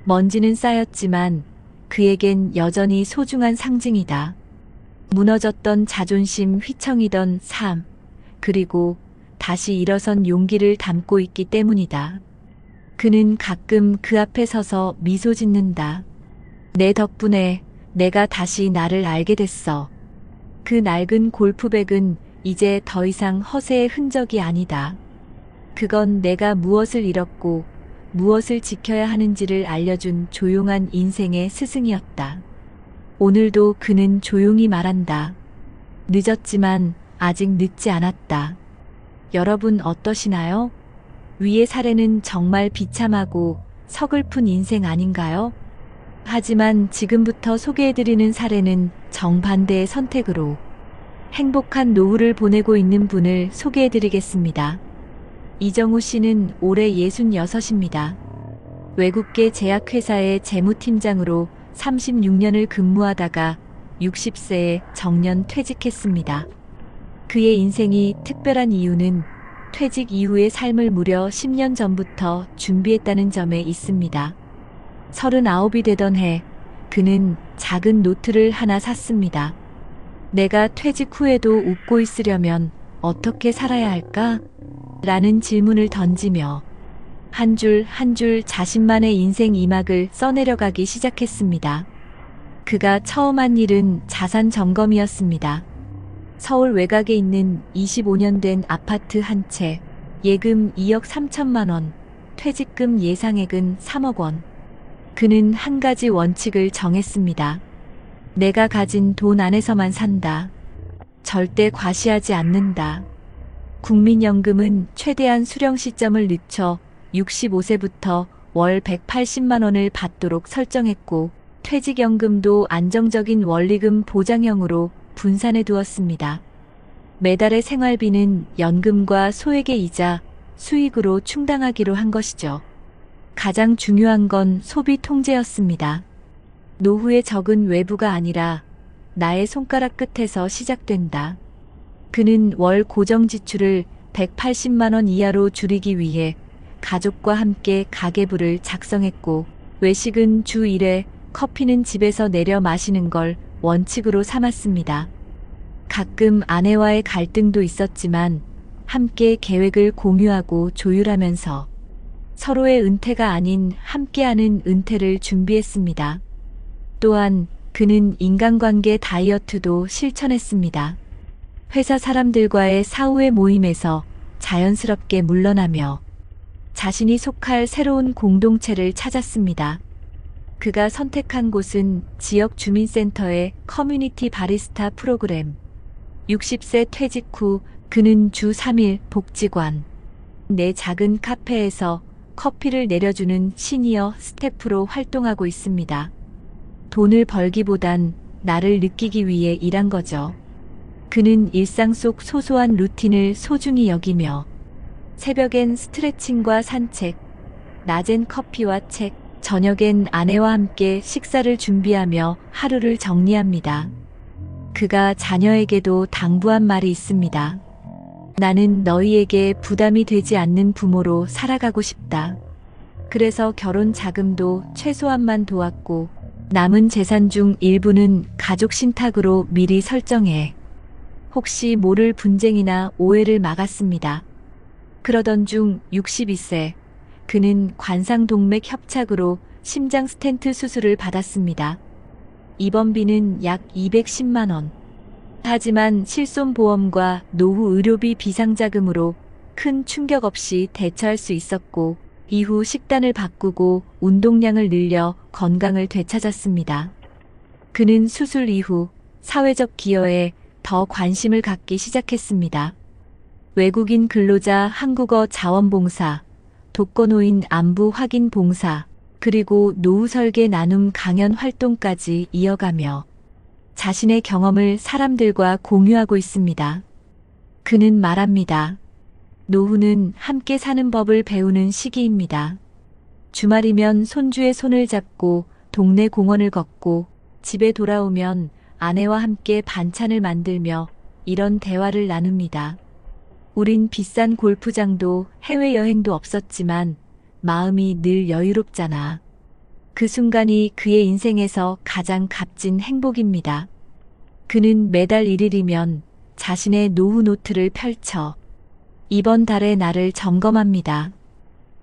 먼지는 쌓였지만 그에겐 여전히 소중한 상징이다. 무너졌던 자존심, 휘청이던 삶, 그리고 다시 일어선 용기를 담고 있기 때문이다. 그는 가끔 그 앞에 서서 미소 짓는다. 내 덕분에 내가 다시 나를 알게 됐어. 그 낡은 골프백은 이제 더 이상 허세의 흔적이 아니다. 그건 내가 무엇을 잃었고 무엇을 지켜야 하는지를 알려준 조용한 인생의 스승이었다. 오늘도 그는 조용히 말한다. 늦었지만 아직 늦지 않았다. 여러분 어떠시나요? 위의 사례는 정말 비참하고 서글픈 인생 아닌가요? 하지만 지금부터 소개해드리는 사례는 정반대의 선택으로 행복한 노후를 보내고 있는 분을 소개해드리겠습니다. 이정우 씨는 올해 66입니다. 외국계 제약회사의 재무팀장으로 36년을 근무하다가 60세에 정년 퇴직했습니다. 그의 인생이 특별한 이유는 퇴직 이후의 삶을 무려 10년 전부터 준비했다는 점에 있습니다. 39이 되던 해 그는 작은 노트를 하나 샀습니다. 내가 퇴직 후에도 웃고 있으려면 어떻게 살아야 할까? 라는 질문을 던지며 한 줄 한 줄 자신만의 인생 이막을 써내려가기 시작했습니다. 그가 처음 한 일은 자산 점검이었습니다. 서울 외곽에 있는 25년 된 아파트 한 채, 예금 2억 3천만 원, 퇴직금 예상액은 3억 원. 그는 한 가지 원칙을 정했습니다. 내가 가진 돈 안에서만 산다. 절대 과시하지 않는다. 국민연금은 최대한 수령 시점을 늦춰 65세부터 월 180만 원을 받도록 설정했고, 퇴직연금도 안정적인 원리금 보장형으로 분산해 두었습니다. 매달의 생활비는 연금과 소액의 이자, 수익으로 충당하기로 한 것이죠. 가장 중요한 건 소비 통제였습니다. 노후의 적은 외부가 아니라 나의 손가락 끝에서 시작된다. 그는 월 고정 지출을 180만 원 이하로 줄이기 위해 가족과 함께 가계부를 작성했고, 외식은 주 1회, 커피는 집에서 내려 마시는 걸 원칙으로 삼았습니다. 가끔 아내와의 갈등도 있었지만 함께 계획을 공유하고 조율하면서 서로의 은퇴가 아닌 함께하는 은퇴를 준비했습니다. 또한 그는 인간관계 다이어트도 실천했습니다. 회사 사람들과의 사후의 모임에서 자연스럽게 물러나며 자신이 속할 새로운 공동체를 찾았습니다. 그가 선택한 곳은 지역 주민센터의 커뮤니티 바리스타 프로그램. 60세 퇴직 후 그는 주 3일 복지관, 내 작은 카페에서 커피를 내려주는 시니어 스태프로 활동하고 있습니다. 돈을 벌기보단 나를 느끼기 위해 일한 거죠. 그는 일상 속 소소한 루틴을 소중히 여기며 새벽엔 스트레칭과 산책, 낮엔 커피와 책, 저녁엔 아내와 함께 식사를 준비하며 하루를 정리합니다. 그가 자녀에게도 당부한 말이 있습니다. 나는 너희에게 부담이 되지 않는 부모로 살아가고 싶다. 그래서 결혼 자금도 최소한만 도왔고, 남은 재산 중 일부는 가족 신탁으로 미리 설정해 혹시 모를 분쟁이나 오해를 막았습니다. 그러던 중 62세, 그는 관상동맥 협착으로 심장 스텐트 수술을 받았습니다. 입원비는 약 210만 원. 하지만 실손보험과 노후 의료비 비상자금으로 큰 충격 없이 대처할 수 있었고, 이후 식단을 바꾸고 운동량을 늘려 건강을 되찾았습니다. 그는 수술 이후 사회적 기여에 더 관심을 갖기 시작했습니다. 외국인 근로자 한국어 자원봉사, 독거노인 안부 확인 봉사, 그리고 노후 설계 나눔 강연 활동까지 이어가며 자신의 경험을 사람들과 공유하고 있습니다. 그는 말합니다. 노후는 함께 사는 법을 배우는 시기입니다. 주말이면 손주의 손을 잡고 동네 공원을 걷고, 집에 돌아오면 아내와 함께 반찬을 만들며 이런 대화를 나눕니다. 우린 비싼 골프장도 해외여행도 없었지만 마음이 늘 여유롭잖아. 그 순간이 그의 인생에서 가장 값진 행복입니다. 그는 매달 1일이면 자신의 노후 노트를 펼쳐 이번 달의 나를 점검합니다.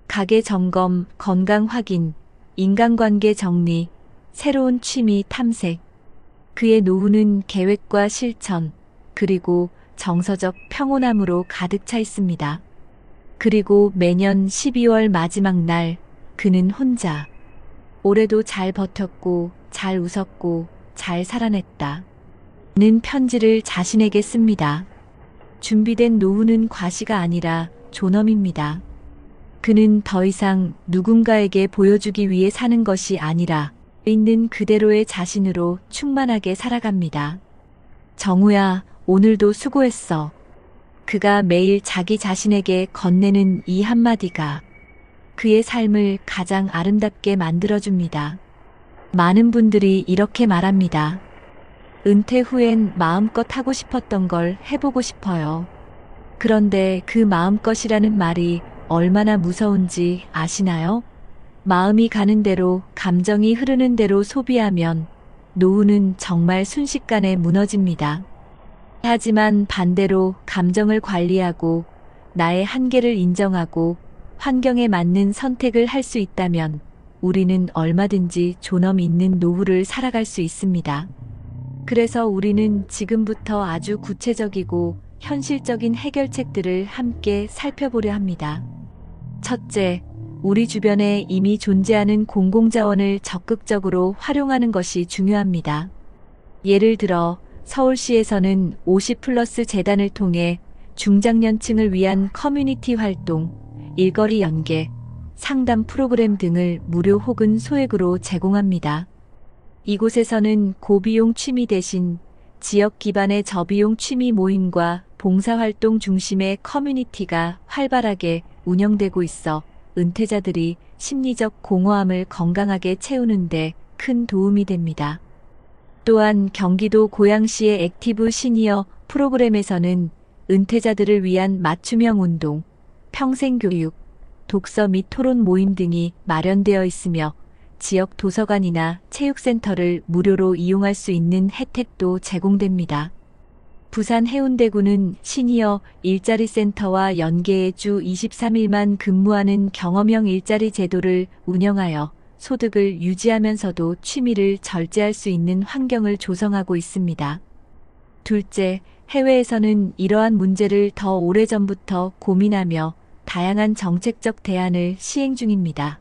가계 점검, 건강 확인, 인간관계 정리, 새로운 취미 탐색. 그의 노후는 계획과 실천, 그리고 정서적 평온함으로 가득 차 있습니다. 그리고 매년 12월 마지막 날, 그는 혼자 올해도 잘 버텼고, 잘 웃었고, 잘 살아냈다. 는 편지를 자신에게 씁니다. 준비된 노후는 과시가 아니라 존엄입니다. 그는 더 이상 누군가에게 보여주기 위해 사는 것이 아니라 있는 그대로의 자신으로 충만하게 살아갑니다. 정우야, 오늘도 수고했어. 그가 매일 자기 자신에게 건네는 이 한마디가 그의 삶을 가장 아름답게 만들어줍니다. 많은 분들이 이렇게 말합니다. 은퇴 후엔 마음껏 하고 싶었던 걸 해보고 싶어요. 그런데 그 마음껏이라는 말이 얼마나 무서운지 아시나요? 마음이 가는 대로, 감정이 흐르는 대로 소비하면 노후는 정말 순식간에 무너집니다. 하지만 반대로 감정을 관리하고 나의 한계를 인정하고 환경에 맞는 선택을 할 수 있다면 우리는 얼마든지 존엄 있는 노후를 살아갈 수 있습니다. 그래서 우리는 지금부터 아주 구체적이고 현실적인 해결책들을 함께 살펴보려 합니다. 첫째, 우리 주변에 이미 존재하는 공공자원을 적극적으로 활용하는 것이 중요합니다. 예를 들어 서울시에서는 50+ 재단을 통해 중장년층을 위한 커뮤니티 활동, 일거리 연계, 상담 프로그램 등을 무료 혹은 소액으로 제공합니다. 이곳에서는 고비용 취미 대신 지역 기반의 저비용 취미 모임과 봉사활동 중심의 커뮤니티가 활발하게 운영되고 있어 은퇴자들이 심리적 공허함을 건강하게 채우는 데 큰 도움이 됩니다. 또한 경기도 고양시의 액티브 시니어 프로그램에서는 은퇴자들을 위한 맞춤형 운동, 평생교육, 독서 및 토론 모임 등이 마련되어 있으며 지역 도서관이나 체육센터를 무료로 이용할 수 있는 혜택도 제공됩니다. 부산 해운대구는 시니어 일자리 센터와 연계해 주 23일만 근무하는 경험형 일자리 제도를 운영하여 소득을 유지하면서도 취미를 절제할 수 있는 환경을 조성하고 있습니다. 둘째, 해외에서는 이러한 문제를 더 오래전부터 고민하며 다양한 정책적 대안을 시행 중입니다.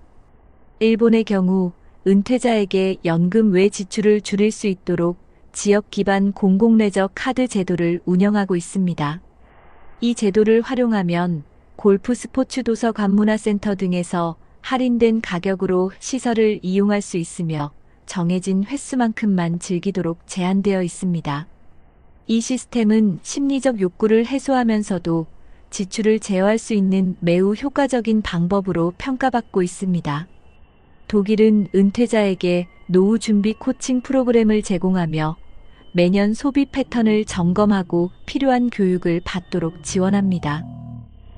일본의 경우 은퇴자에게 연금 외 지출을 줄일 수 있도록 지역 기반 공공레저 카드 제도를 운영하고 있습니다. 이 제도를 활용하면 골프 스포츠 도서관 문화센터 등에서 할인된 가격으로 시설을 이용할 수 있으며 정해진 횟수만큼만 즐기도록 제한되어 있습니다. 이 시스템은 심리적 욕구를 해소하면서도 지출을 제어할 수 있는 매우 효과적인 방법으로 평가받고 있습니다. 독일은 은퇴자에게 노후 준비 코칭 프로그램을 제공하며 매년 소비 패턴을 점검하고 필요한 교육을 받도록 지원합니다.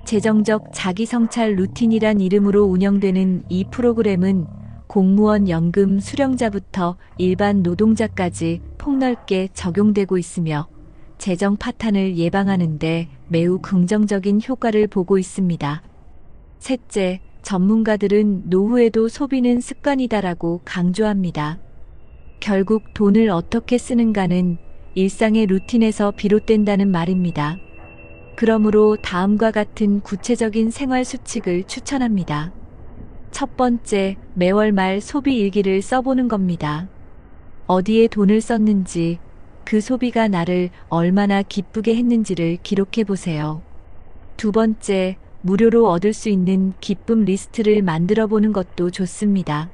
재정적 자기성찰 루틴이란 이름으로 운영되는 이 프로그램은 공무원 연금 수령자부터 일반 노동자까지 폭넓게 적용되고 있으며 재정 파탄을 예방하는 데 매우 긍정적인 효과를 보고 있습니다. 셋째, 전문가들은 노후에도 소비는 습관이다라고 강조합니다. 결국 돈을 어떻게 쓰는가는 일상의 루틴에서 비롯된다는 말입니다. 그러므로 다음과 같은 구체적인 생활 수칙을 추천합니다. 첫 번째, 매월 말 소비 일기를 써보는 겁니다. 어디에 돈을 썼는지, 그 소비가 나를 얼마나 기쁘게 했는지를 기록해 보세요. 두 번째, 무료로 얻을 수 있는 기쁨 리스트를 만들어 보는 것도 좋습니다.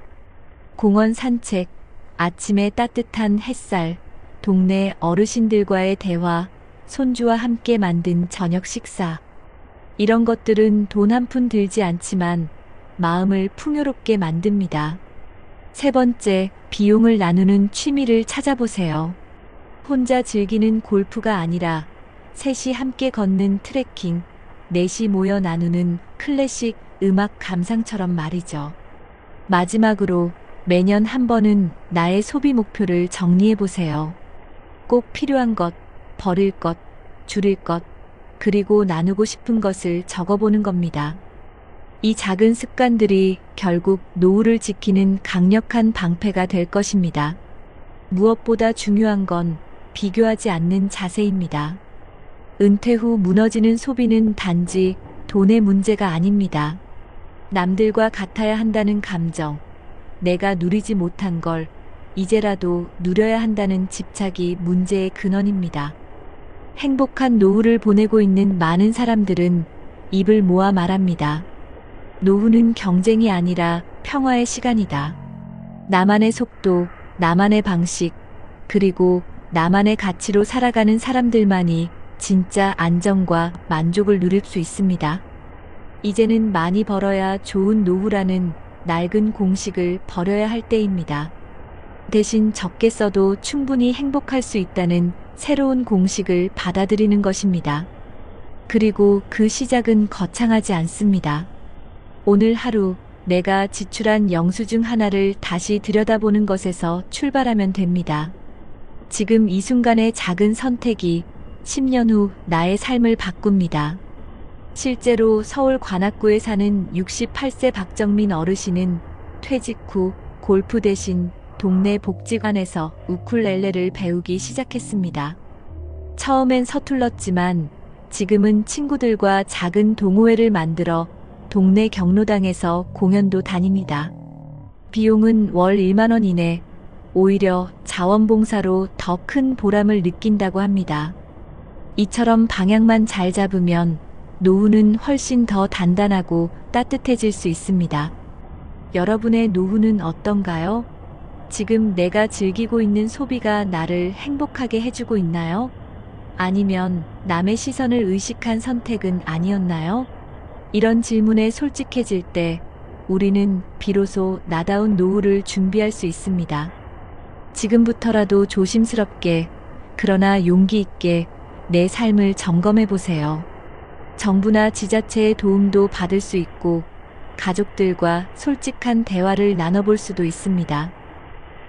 공원 산책, 아침의 따뜻한 햇살, 동네 어르신들과의 대화, 손주와 함께 만든 저녁 식사. 이런 것들은 돈 한 푼 들지 않지만 마음을 풍요롭게 만듭니다. 세 번째, 비용을 나누는 취미를 찾아보세요. 혼자 즐기는 골프가 아니라 셋이 함께 걷는 트레킹, 넷이 모여 나누는 클래식 음악 감상처럼 말이죠. 마지막으로 매년 한 번은 나의 소비 목표를 정리해 보세요. 꼭 필요한 것, 버릴 것, 줄일 것, 그리고 나누고 싶은 것을 적어보는 겁니다. 이 작은 습관들이 결국 노후를 지키는 강력한 방패가 될 것입니다. 무엇보다 중요한 건 비교하지 않는 자세입니다. 은퇴 후 무너지는 소비는 단지 돈의 문제가 아닙니다. 남들과 같아야 한다는 감정, 내가 누리지 못한 걸 이제라도 누려야 한다는 집착이 문제의 근원입니다. 행복한 노후를 보내고 있는 많은 사람들은 입을 모아 말합니다. 노후는 경쟁이 아니라 평화의 시간이다. 나만의 속도, 나만의 방식, 그리고 나만의 가치로 살아가는 사람들만이 진짜 안정과 만족을 누릴 수 있습니다. 이제는 많이 벌어야 좋은 노후라는 낡은 공식을 버려야 할 때입니다. 대신 적게 써도 충분히 행복할 수 있다는 새로운 공식을 받아들이는 것입니다. 그리고 그 시작은 거창하지 않습니다. 오늘 하루 내가 지출한 영수증 하나를 다시 들여다보는 것에서 출발하면 됩니다. 지금 이 순간의 작은 선택이 10년 후 나의 삶을 바꿉니다. 실제로 서울 관악구에 사는 68세 박정민 어르신은 퇴직 후 골프 대신 동네 복지관에서 우쿨렐레를 배우기 시작했습니다. 처음엔 서툴렀지만 지금은 친구들과 작은 동호회를 만들어 동네 경로당에서 공연도 다닙니다. 비용은 월 1만 원 이내, 오히려 자원봉사로 더 큰 보람을 느낀다고 합니다. 이처럼 방향만 잘 잡으면 노후는 훨씬 더 단단하고 따뜻해질 수 있습니다. 여러분의 노후는 어떤가요? 지금 내가 즐기고 있는 소비가 나를 행복하게 해주고 있나요? 아니면 남의 시선을 의식한 선택은 아니었나요? 이런 질문에 솔직해질 때 우리는 비로소 나다운 노후를 준비할 수 있습니다. 지금부터라도 조심스럽게, 그러나 용기 있게 내 삶을 점검해 보세요. 정부나 지자체의 도움도 받을 수 있고, 가족들과 솔직한 대화를 나눠볼 수도 있습니다.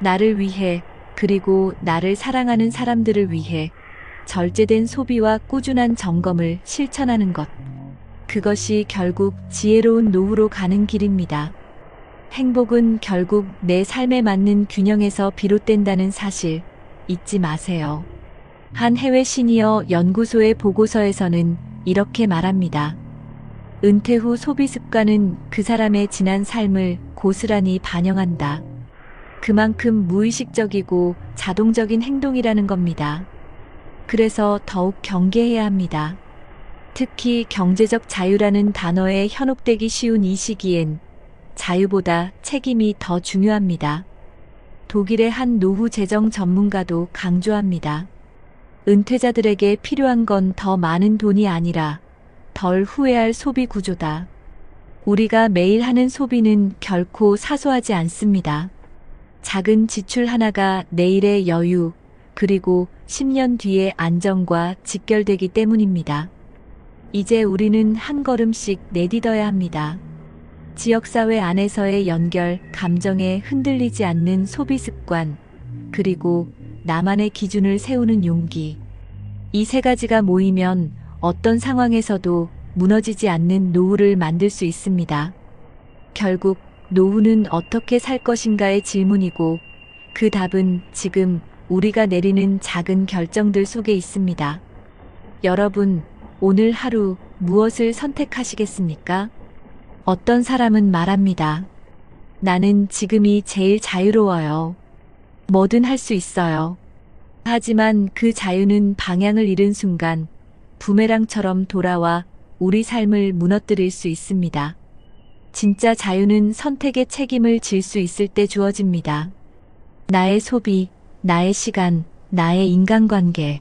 나를 위해, 그리고 나를 사랑하는 사람들을 위해 절제된 소비와 꾸준한 점검을 실천하는 것. 그것이 결국 지혜로운 노후로 가는 길입니다. 행복은 결국 내 삶에 맞는 균형에서 비롯된다는 사실 잊지 마세요. 한 해외 시니어 연구소의 보고서에서는 이렇게 말합니다. 은퇴 후 소비 습관은 그 사람의 지난 삶을 고스란히 반영한다. 그만큼 무의식적이고 자동적인 행동이라는 겁니다. 그래서 더욱 경계해야 합니다. 특히 경제적 자유라는 단어에 현혹되기 쉬운 이 시기엔 자유보다 책임이 더 중요합니다. 독일의 한 노후 재정 전문가도 강조합니다. 은퇴자들에게 필요한 건 더 많은 돈이 아니라 덜 후회할 소비 구조다. 우리가 매일 하는 소비는 결코 사소하지 않습니다. 작은 지출 하나가 내일의 여유, 그리고 10년 뒤의 안정과 직결되기 때문입니다. 이제 우리는 한 걸음씩 내딛어야 합니다. 지역사회 안에서의 연결, 감정에 흔들리지 않는 소비 습관, 그리고 나만의 기준을 세우는 용기. 이 세 가지가 모이면 어떤 상황에서도 무너지지 않는 노후를 만들 수 있습니다. 결국 노후는 어떻게 살 것인가의 질문이고, 그 답은 지금 우리가 내리는 작은 결정들 속에 있습니다. 여러분, 오늘 하루 무엇을 선택하시겠습니까? 어떤 사람은 말합니다. 나는 지금이 제일 자유로워요. 뭐든 할 수 있어요. 하지만 그 자유는 방향을 잃은 순간 부메랑처럼 돌아와 우리 삶을 무너뜨릴 수 있습니다. 진짜 자유는 선택의 책임을 질 수 있을 때 주어집니다. 나의 소비, 나의 시간, 나의 인간관계.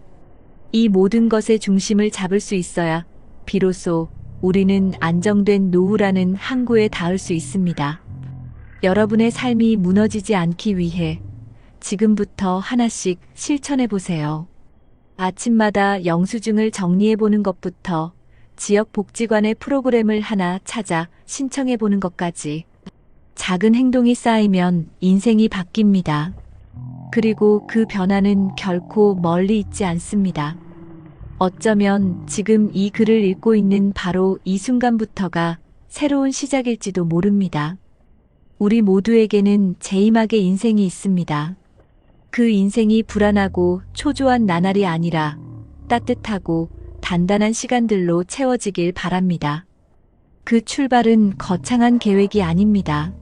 이 모든 것의 중심을 잡을 수 있어야 비로소 우리는 안정된 노후라는 항구에 닿을 수 있습니다. 여러분의 삶이 무너지지 않기 위해 지금부터 하나씩 실천해 보세요. 아침마다 영수증을 정리해 보는 것부터 지역 복지관의 프로그램을 하나 찾아 신청해 보는 것까지 작은 행동이 쌓이면 인생이 바뀝니다. 그리고 그 변화는 결코 멀리 있지 않습니다. 어쩌면 지금 이 글을 읽고 있는 바로 이 순간부터가 새로운 시작일지도 모릅니다. 우리 모두에게는 제이막의 인생이 있습니다. 그 인생이 불안하고 초조한 나날이 아니라 따뜻하고 단단한 시간들로 채워지길 바랍니다. 그 출발은 거창한 계획이 아닙니다.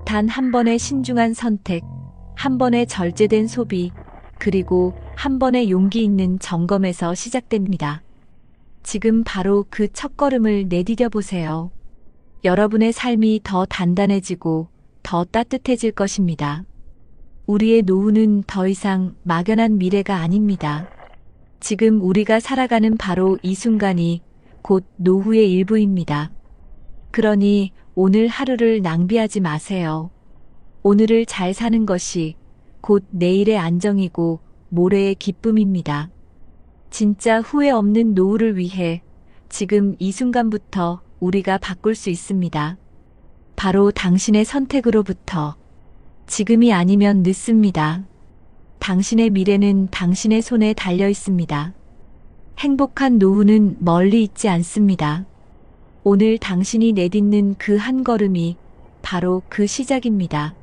단 한 번의 신중한 선택, 한 번의 절제된 소비, 그리고 한 번의 용기 있는 점검에서 시작됩니다. 지금 바로 그 첫걸음을 내디뎌 보세요. 여러분의 삶이 더 단단해지고 더 따뜻해질 것입니다. 우리의 노후는 더 이상 막연한 미래가 아닙니다. 지금 우리가 살아가는 바로 이 순간이 곧 노후의 일부입니다. 그러니 오늘 하루를 낭비하지 마세요. 오늘을 잘 사는 것이 곧 내일의 안정이고 모레의 기쁨입니다. 진짜 후회 없는 노후를 위해 지금 이 순간부터 우리가 바꿀 수 있습니다. 바로 당신의 선택으로부터. 지금이 아니면 늦습니다. 당신의 미래는 당신의 손에 달려 있습니다. 행복한 노후는 멀리 있지 않습니다. 오늘 당신이 내딛는 그 한 걸음이 바로 그 시작입니다.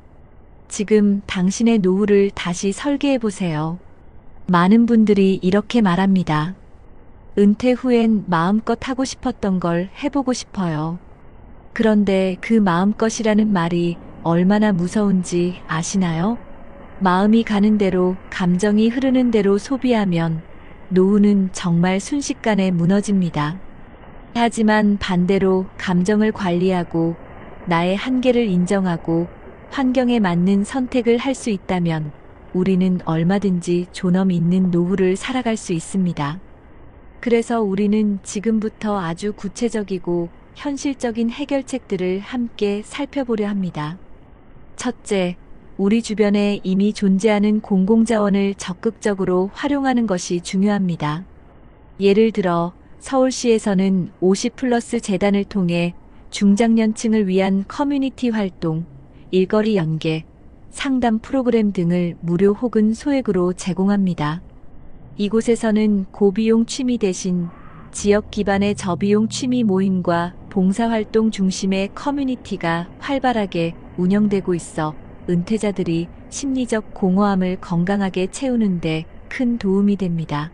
지금 당신의 노후를 다시 설계해 보세요. 많은 분들이 이렇게 말합니다. 은퇴 후엔 마음껏 하고 싶었던 걸 해보고 싶어요. 그런데 그 마음것이라는 말이 얼마나 무서운지 아시나요? 마음이 가는 대로, 감정이 흐르는 대로 소비하면 노후는 정말 순식간에 무너집니다. 하지만 반대로 감정을 관리하고 나의 한계를 인정하고 환경에 맞는 선택을 할 수 있다면 우리는 얼마든지 존엄 있는 노후를 살아갈 수 있습니다. 그래서 우리는 지금부터 아주 구체적이고 현실적인 해결책들을 함께 살펴보려 합니다. 첫째, 우리 주변에 이미 존재하는 공공자원을 적극적으로 활용하는 것이 중요합니다. 예를 들어 서울시에서는 50플러스 재단을 통해 중장년층을 위한 커뮤니티 활동, 일거리 연계, 상담 프로그램 등을 무료 혹은 소액으로 제공합니다. 이곳에서는 고비용 취미 대신 지역 기반의 저비용 취미 모임과 봉사활동 중심의 커뮤니티가 활발하게 운영되고 있어 은퇴자들이 심리적 공허함을 건강하게 채우는데 큰 도움이 됩니다.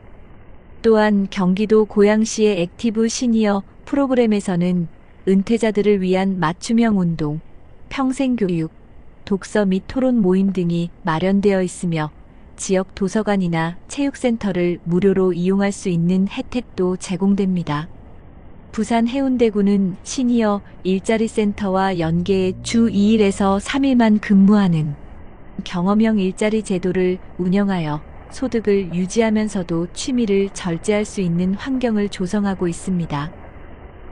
또한 경기도 고양시의 액티브 시니어 프로그램에서는 은퇴자들을 위한 맞춤형 운동, 평생교육, 독서 및 토론 모임 등이 마련되어 있으며 지역 도서관이나 체육센터를 무료로 이용할 수 있는 혜택도 제공됩니다. 부산 해운대구는 시니어 일자리 센터와 연계해 주 2일에서 3일만 근무하는 경험형 일자리 제도를 운영하여 소득을 유지하면서도 취미를 절제할 수 있는 환경을 조성하고 있습니다.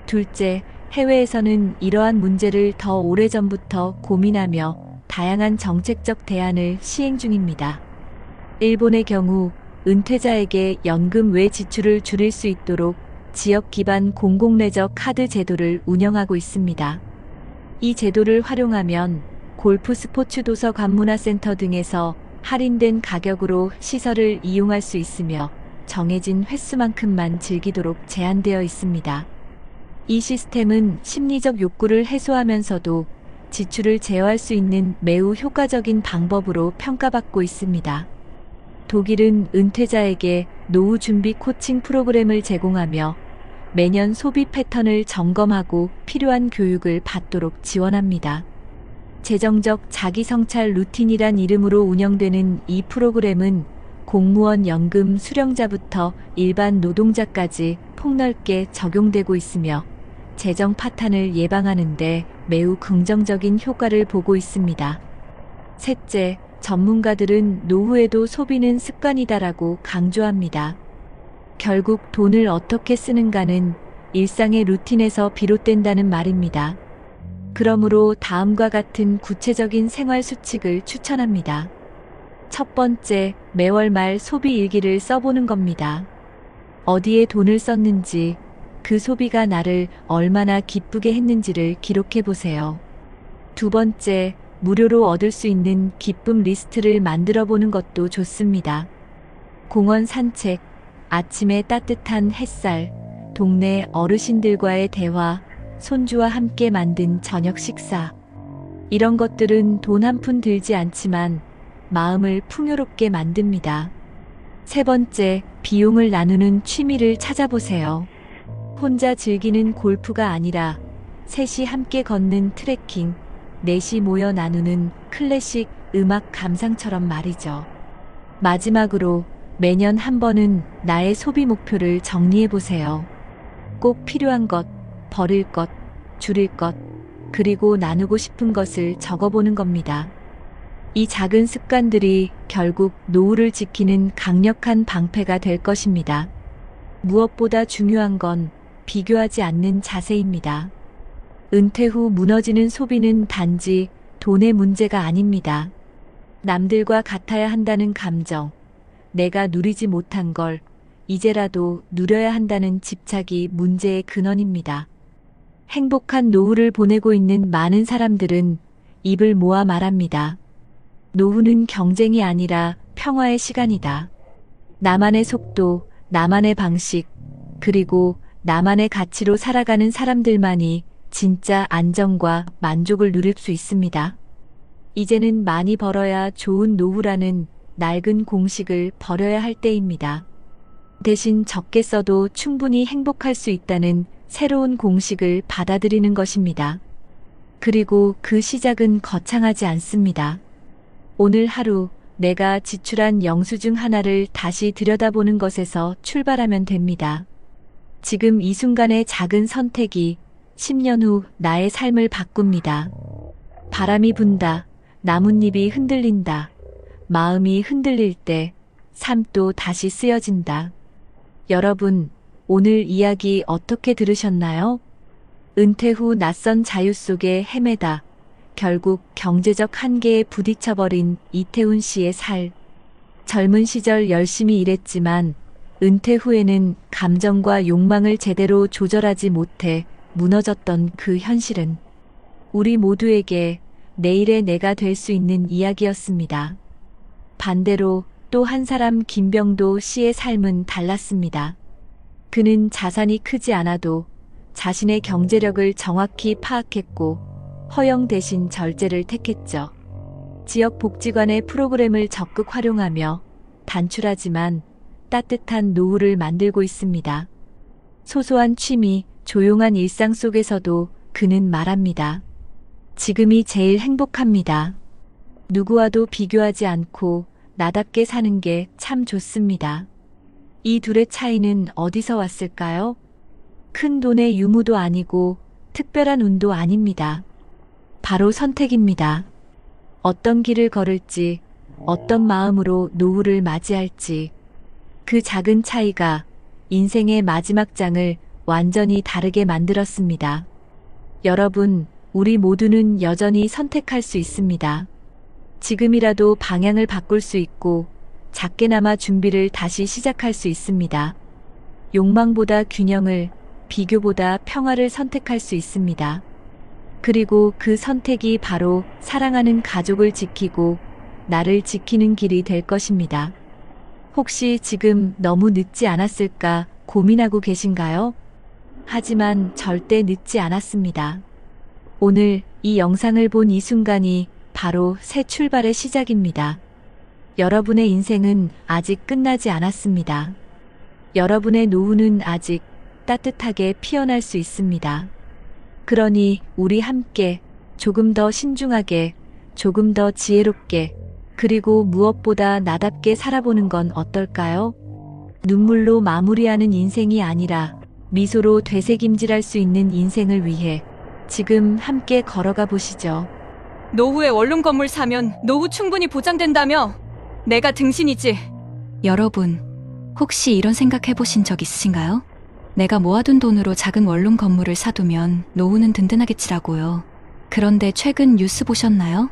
둘째, 해외에서는 이러한 문제를 더 오래전부터 고민하며 다양한 정책적 대안을 시행 중입니다. 일본의 경우 은퇴자에게 연금 외 지출을 줄일 수 있도록 지역 기반 공공레저 카드 제도를 운영하고 있습니다. 이 제도를 활용하면 골프 스포츠 도서관 문화센터 등에서 할인된 가격으로 시설을 이용할 수 있으며 정해진 횟수만큼만 즐기도록 제한되어 있습니다. 이 시스템은 심리적 욕구를 해소하면서도 지출을 제어할 수 있는 매우 효과적인 방법으로 평가받고 있습니다. 독일은 은퇴자에게 노후 준비 코칭 프로그램을 제공하며 매년 소비 패턴을 점검하고 필요한 교육을 받도록 지원합니다. 재정적 자기성찰 루틴이란 이름으로 운영되는 이 프로그램은 공무원 연금 수령자부터 일반 노동자까지 폭넓게 적용되고 있으며 재정 파탄을 예방하는 데 매우 긍정적인 효과를 보고 있습니다. 셋째, 전문가들은 노후에도 소비는 습관이다라고 강조합니다. 결국 돈을 어떻게 쓰는가는 일상의 루틴에서 비롯된다는 말입니다. 그러므로 다음과 같은 구체적인 생활 수칙을 추천합니다. 첫 번째, 매월 말 소비 일기를 써보는 겁니다. 어디에 돈을 썼는지, 그 소비가 나를 얼마나 기쁘게 했는지를 기록해 보세요. 두 번째, 무료로 얻을 수 있는 기쁨 리스트를 만들어 보는 것도 좋습니다. 공원 산책, 아침의 따뜻한 햇살, 동네 어르신들과의 대화, 손주와 함께 만든 저녁 식사. 이런 것들은 돈 한 푼 들지 않지만 마음을 풍요롭게 만듭니다. 세 번째, 비용을 나누는 취미를 찾아보세요. 혼자 즐기는 골프가 아니라 셋이 함께 걷는 트레킹, 넷이 모여 나누는 클래식 음악 감상처럼 말이죠. 마지막으로 매년 한 번은 나의 소비 목표를 정리해 보세요. 꼭 필요한 것, 버릴 것, 줄일 것, 그리고 나누고 싶은 것을 적어보는 겁니다. 이 작은 습관들이 결국 노후를 지키는 강력한 방패가 될 것입니다. 무엇보다 중요한 건 비교하지 않는 자세입니다. 은퇴 후 무너지는 소비는 단지 돈의 문제가 아닙니다. 남들과 같아야 한다는 감정, 내가 누리지 못한 걸 이제라도 누려야 한다는 집착이 문제의 근원입니다. 행복한 노후를 보내고 있는 많은 사람들은 입을 모아 말합니다. 노후는 경쟁이 아니라 평화의 시간이다. 나만의 속도, 나만의 방식, 그리고 나만의 가치로 살아가는 사람들만이 진짜 안정과 만족을 누릴 수 있습니다. 이제는 많이 벌어야 좋은 노후라는 낡은 공식을 버려야 할 때입니다. 대신 적게 써도 충분히 행복할 수 있다는 새로운 공식을 받아들이는 것입니다. 그리고 그 시작은 거창하지 않습니다. 오늘 하루 내가 지출한 영수증 하나를 다시 들여다보는 것에서 출발하면 됩니다. 지금 이 순간의 작은 선택이 10년 후 나의 삶을 바꿉니다. 바람이 분다. 나뭇잎이 흔들린다. 마음이 흔들릴 때 삶도 다시 쓰여진다. 여러분, 오늘 이야기 어떻게 들으셨나요? 은퇴 후 낯선 자유 속에 헤매다 결국 경제적 한계에 부딪혀버린 이태훈 씨의 살. 젊은 시절 열심히 일했지만 은퇴 후에는 감정과 욕망을 제대로 조절하지 못해 무너졌던 그 현실은 우리 모두에게 내일의 내가 될 수 있는 이야기였습니다. 반대로 또 한 사람 김병도 씨의 삶은 달랐습니다. 그는 자산이 크지 않아도 자신의 경제력을 정확히 파악했고 허용 대신 절제를 택했죠. 지역 복지관의 프로그램을 적극 활용하며 단출하지만 따뜻한 노후를 만들고 있습니다. 소소한 취미, 조용한 일상 속에서도 그는 말합니다. 지금이 제일 행복합니다. 누구와도 비교하지 않고 나답게 사는 게 참 좋습니다. 이 둘의 차이는 어디서 왔을까요? 큰 돈의 유무도 아니고 특별한 운도 아닙니다. 바로 선택입니다. 어떤 길을 걸을지, 어떤 마음으로 노후를 맞이할지, 그 작은 차이가 인생의 마지막 장을 완전히 다르게 만들었습니다. 여러분, 우리 모두는 여전히 선택할 수 있습니다. 지금이라도 방향을 바꿀 수 있고 작게나마 준비를 다시 시작할 수 있습니다. 욕망보다 균형을, 비교보다 평화를 선택할 수 있습니다. 그리고 그 선택이 바로 사랑하는 가족을 지키고 나를 지키는 길이 될 것입니다. 혹시 지금 너무 늦지 않았을까 고민하고 계신가요? 하지만 절대 늦지 않았습니다. 오늘 이 영상을 본 이 순간이 바로 새 출발의 시작입니다. 여러분의 인생은 아직 끝나지 않았습니다. 여러분의 노후는 아직 따뜻하게 피어날 수 있습니다. 그러니 우리 함께 조금 더 신중하게, 조금 더 지혜롭게, 그리고 무엇보다 나답게 살아보는 건 어떨까요? 눈물로 마무리하는 인생이 아니라 미소로 되새김질할 수 있는 인생을 위해 지금 함께 걸어가 보시죠.
노후에 원룸 건물 사면 노후 충분히 보장된다며? 내가 등신이지.
여러분, 혹시 이런 생각 해보신 적 있으신가요? 내가 모아둔 돈으로 작은 원룸 건물을 사두면 노후는 든든하겠지라고요. 그런데 최근 뉴스 보셨나요?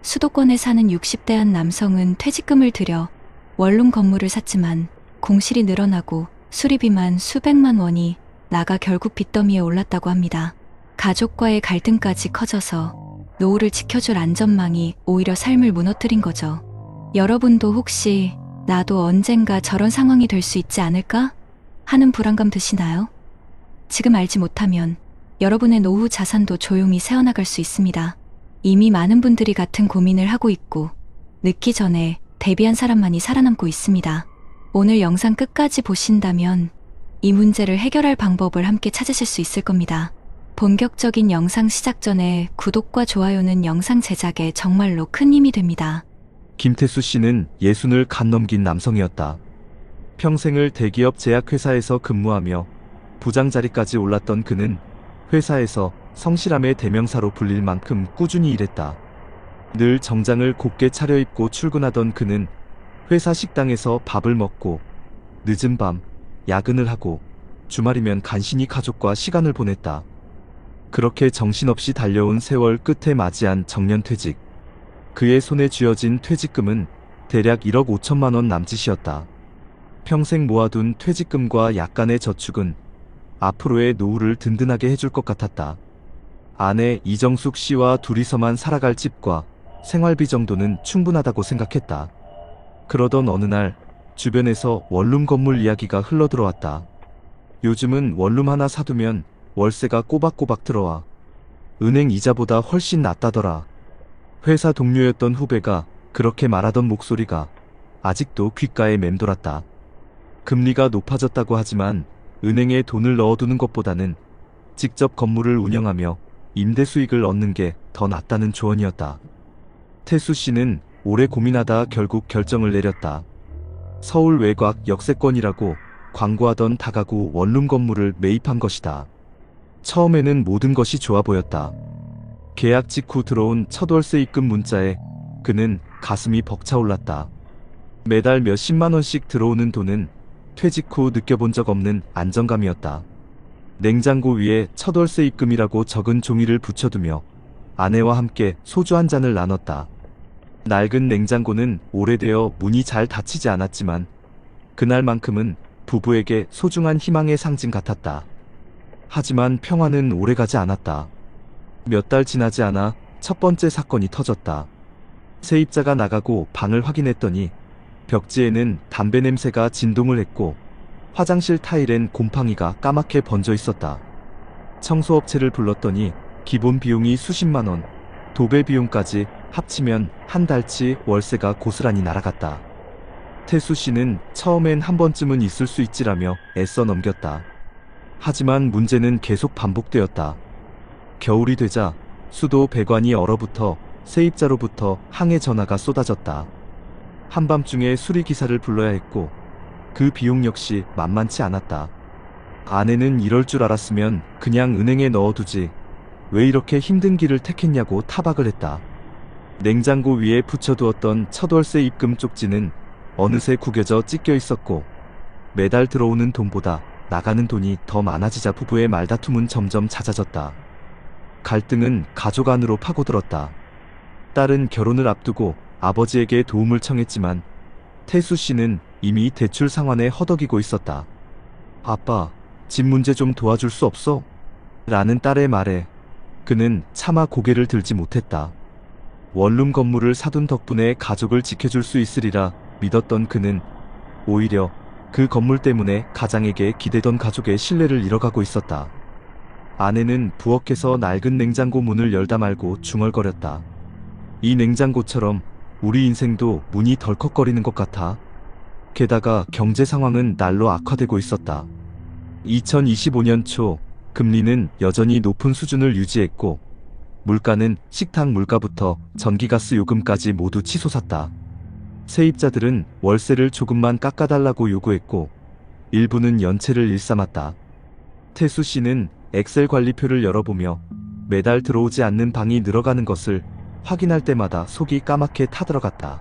수도권에 사는 60대 한 남성은 퇴직금을 들여 원룸 건물을 샀지만 공실이 늘어나고 수리비만 수백만 원이 나가 결국 빚더미에 올랐다고 합니다. 가족과의 갈등까지 커져서 노후를 지켜줄 안전망이 오히려 삶을 무너뜨린 거죠. 여러분도 혹시 나도 언젠가 저런 상황이 될 수 있지 않을까? 하는 불안감 드시나요? 지금 알지 못하면 여러분의 노후 자산도 조용히 새어나갈 수 있습니다. 이미 많은 분들이 같은 고민을 하고 있고 늦기 전에 대비한 사람만이 살아남고 있습니다. 오늘 영상 끝까지 보신다면 이 문제를 해결할 방법을 함께 찾으실 수 있을 겁니다. 본격적인 영상 시작 전에 구독과 좋아요는 영상 제작에 정말로 큰 힘이 됩니다.
김태수 씨는 60을 간 넘긴 남성이었다. 평생을 대기업 제약회사에서 근무하며 부장 자리까지 올랐던 그는 회사에서 성실함의 대명사로 불릴 만큼 꾸준히 일했다. 늘 정장을 곱게 차려입고 출근하던 그는 회사 식당에서 밥을 먹고 늦은 밤 야근을 하고 주말이면 간신히 가족과 시간을 보냈다. 그렇게 정신없이 달려온 세월 끝에 맞이한 정년퇴직. 그의 손에 쥐어진 퇴직금은 대략 1억 5천만 원 남짓이었다. 평생 모아둔 퇴직금과 약간의 저축은 앞으로의 노후를 든든하게 해줄 것 같았다. 아내 이정숙 씨와 둘이서만 살아갈 집과 생활비 정도는 충분하다고 생각했다. 그러던 어느 날 주변에서 원룸 건물 이야기가 흘러들어왔다. 요즘은 원룸 하나 사두면 월세가 꼬박꼬박 들어와. 은행 이자보다 훨씬 낫다더라. 회사 동료였던 후배가 그렇게 말하던 목소리가 아직도 귓가에 맴돌았다. 금리가 높아졌다고 하지만 은행에 돈을 넣어두는 것보다는 직접 건물을 운영하며 임대 수익을 얻는 게 더 낫다는 조언이었다. 태수 씨는 오래 고민하다 결국 결정을 내렸다. 서울 외곽 역세권이라고 광고하던 다가구 원룸 건물을 매입한 것이다. 처음에는 모든 것이 좋아 보였다. 계약 직후 들어온 첫 월세 입금 문자에 그는 가슴이 벅차올랐다. 매달 몇십만 원씩 들어오는 돈은 퇴직 후 느껴본 적 없는 안정감이었다. 냉장고 위에 첫 월세 입금이라고 적은 종이를 붙여두며 아내와 함께 소주 한 잔을 나눴다. 낡은 냉장고는 오래되어 문이 잘 닫히지 않았지만 그날만큼은 부부에게 소중한 희망의 상징 같았다. 하지만 평화는 오래가지 않았다. 몇 달 지나지 않아 첫 번째 사건이 터졌다. 세입자가 나가고 방을 확인했더니 벽지에는 담배 냄새가 진동을 했고 화장실 타일엔 곰팡이가 까맣게 번져 있었다. 청소업체를 불렀더니 기본 비용이 수십만 원, 도배 비용까지 합치면 한 달치 월세가 고스란히 날아갔다. 태수 씨는 처음엔 한 번쯤은 있을 수 있지라며 애써 넘겼다. 하지만 문제는 계속 반복되었다. 겨울이 되자 수도 배관이 얼어붙어 세입자로부터 항해 전화가 쏟아졌다. 한밤중에 수리기사를 불러야 했고 그 비용 역시 만만치 않았다. 아내는 이럴 줄 알았으면 그냥 은행에 넣어두지 왜 이렇게 힘든 길을 택했냐고 타박을 했다. 냉장고 위에 붙여두었던 첫 월세 입금 쪽지는 어느새 구겨져 찢겨 있었고 매달 들어오는 돈보다 나가는 돈이 더 많아지자 부부의 말다툼은 점점 잦아졌다. 갈등은 가족 안으로 파고들었다. 딸은 결혼을 앞두고 아버지에게 도움을 청했지만 태수 씨는 이미 대출 상환에 허덕이고 있었다. 아빠, 집 문제 좀 도와줄 수 없어? 라는 딸의 말에 그는 차마 고개를 들지 못했다. 원룸 건물을 사둔 덕분에 가족을 지켜줄 수 있으리라 믿었던 그는 오히려 그 건물 때문에 가장에게 기대던 가족의 신뢰를 잃어가고 있었다. 아내는 부엌에서 낡은 냉장고 문을 열다 말고 중얼거렸다. 이 냉장고처럼 우리 인생도 문이 덜컥거리는 것 같아. 게다가 경제 상황은 날로 악화되고 있었다. 2025년 초 금리는 여전히 높은 수준을 유지했고 물가는 식탁 물가부터 전기가스 요금까지 모두 치솟았다. 세입자들은 월세를 조금만 깎아달라고 요구했고 일부는 연체를 일삼았다. 태수 씨는 엑셀 관리표를 열어보며 매달 들어오지 않는 방이 늘어가는 것을 확인할 때마다 속이 까맣게 타들어갔다.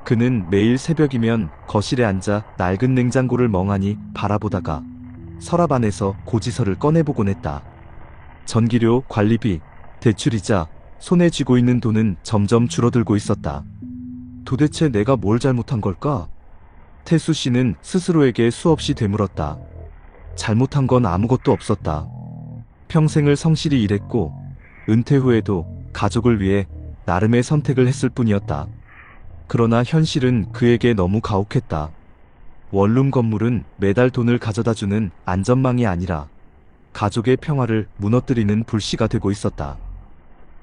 그는 매일 새벽이면 거실에 앉아 낡은 냉장고를 멍하니 바라보다가 서랍 안에서 고지서를 꺼내보곤 했다. 전기료, 관리비, 대출이자 손에 쥐고 있는 돈은 점점 줄어들고 있었다. 도대체 내가 뭘 잘못한 걸까? 태수 씨는 스스로에게 수없이 되물었다. 잘못한 건 아무것도 없었다. 평생을 성실히 일했고 은퇴 후에도 가족을 위해 나름의 선택을 했을 뿐이었다. 그러나 현실은 그에게 너무 가혹했다. 원룸 건물은 매달 돈을 가져다주는 안전망이 아니라 가족의 평화를 무너뜨리는 불씨가 되고 있었다.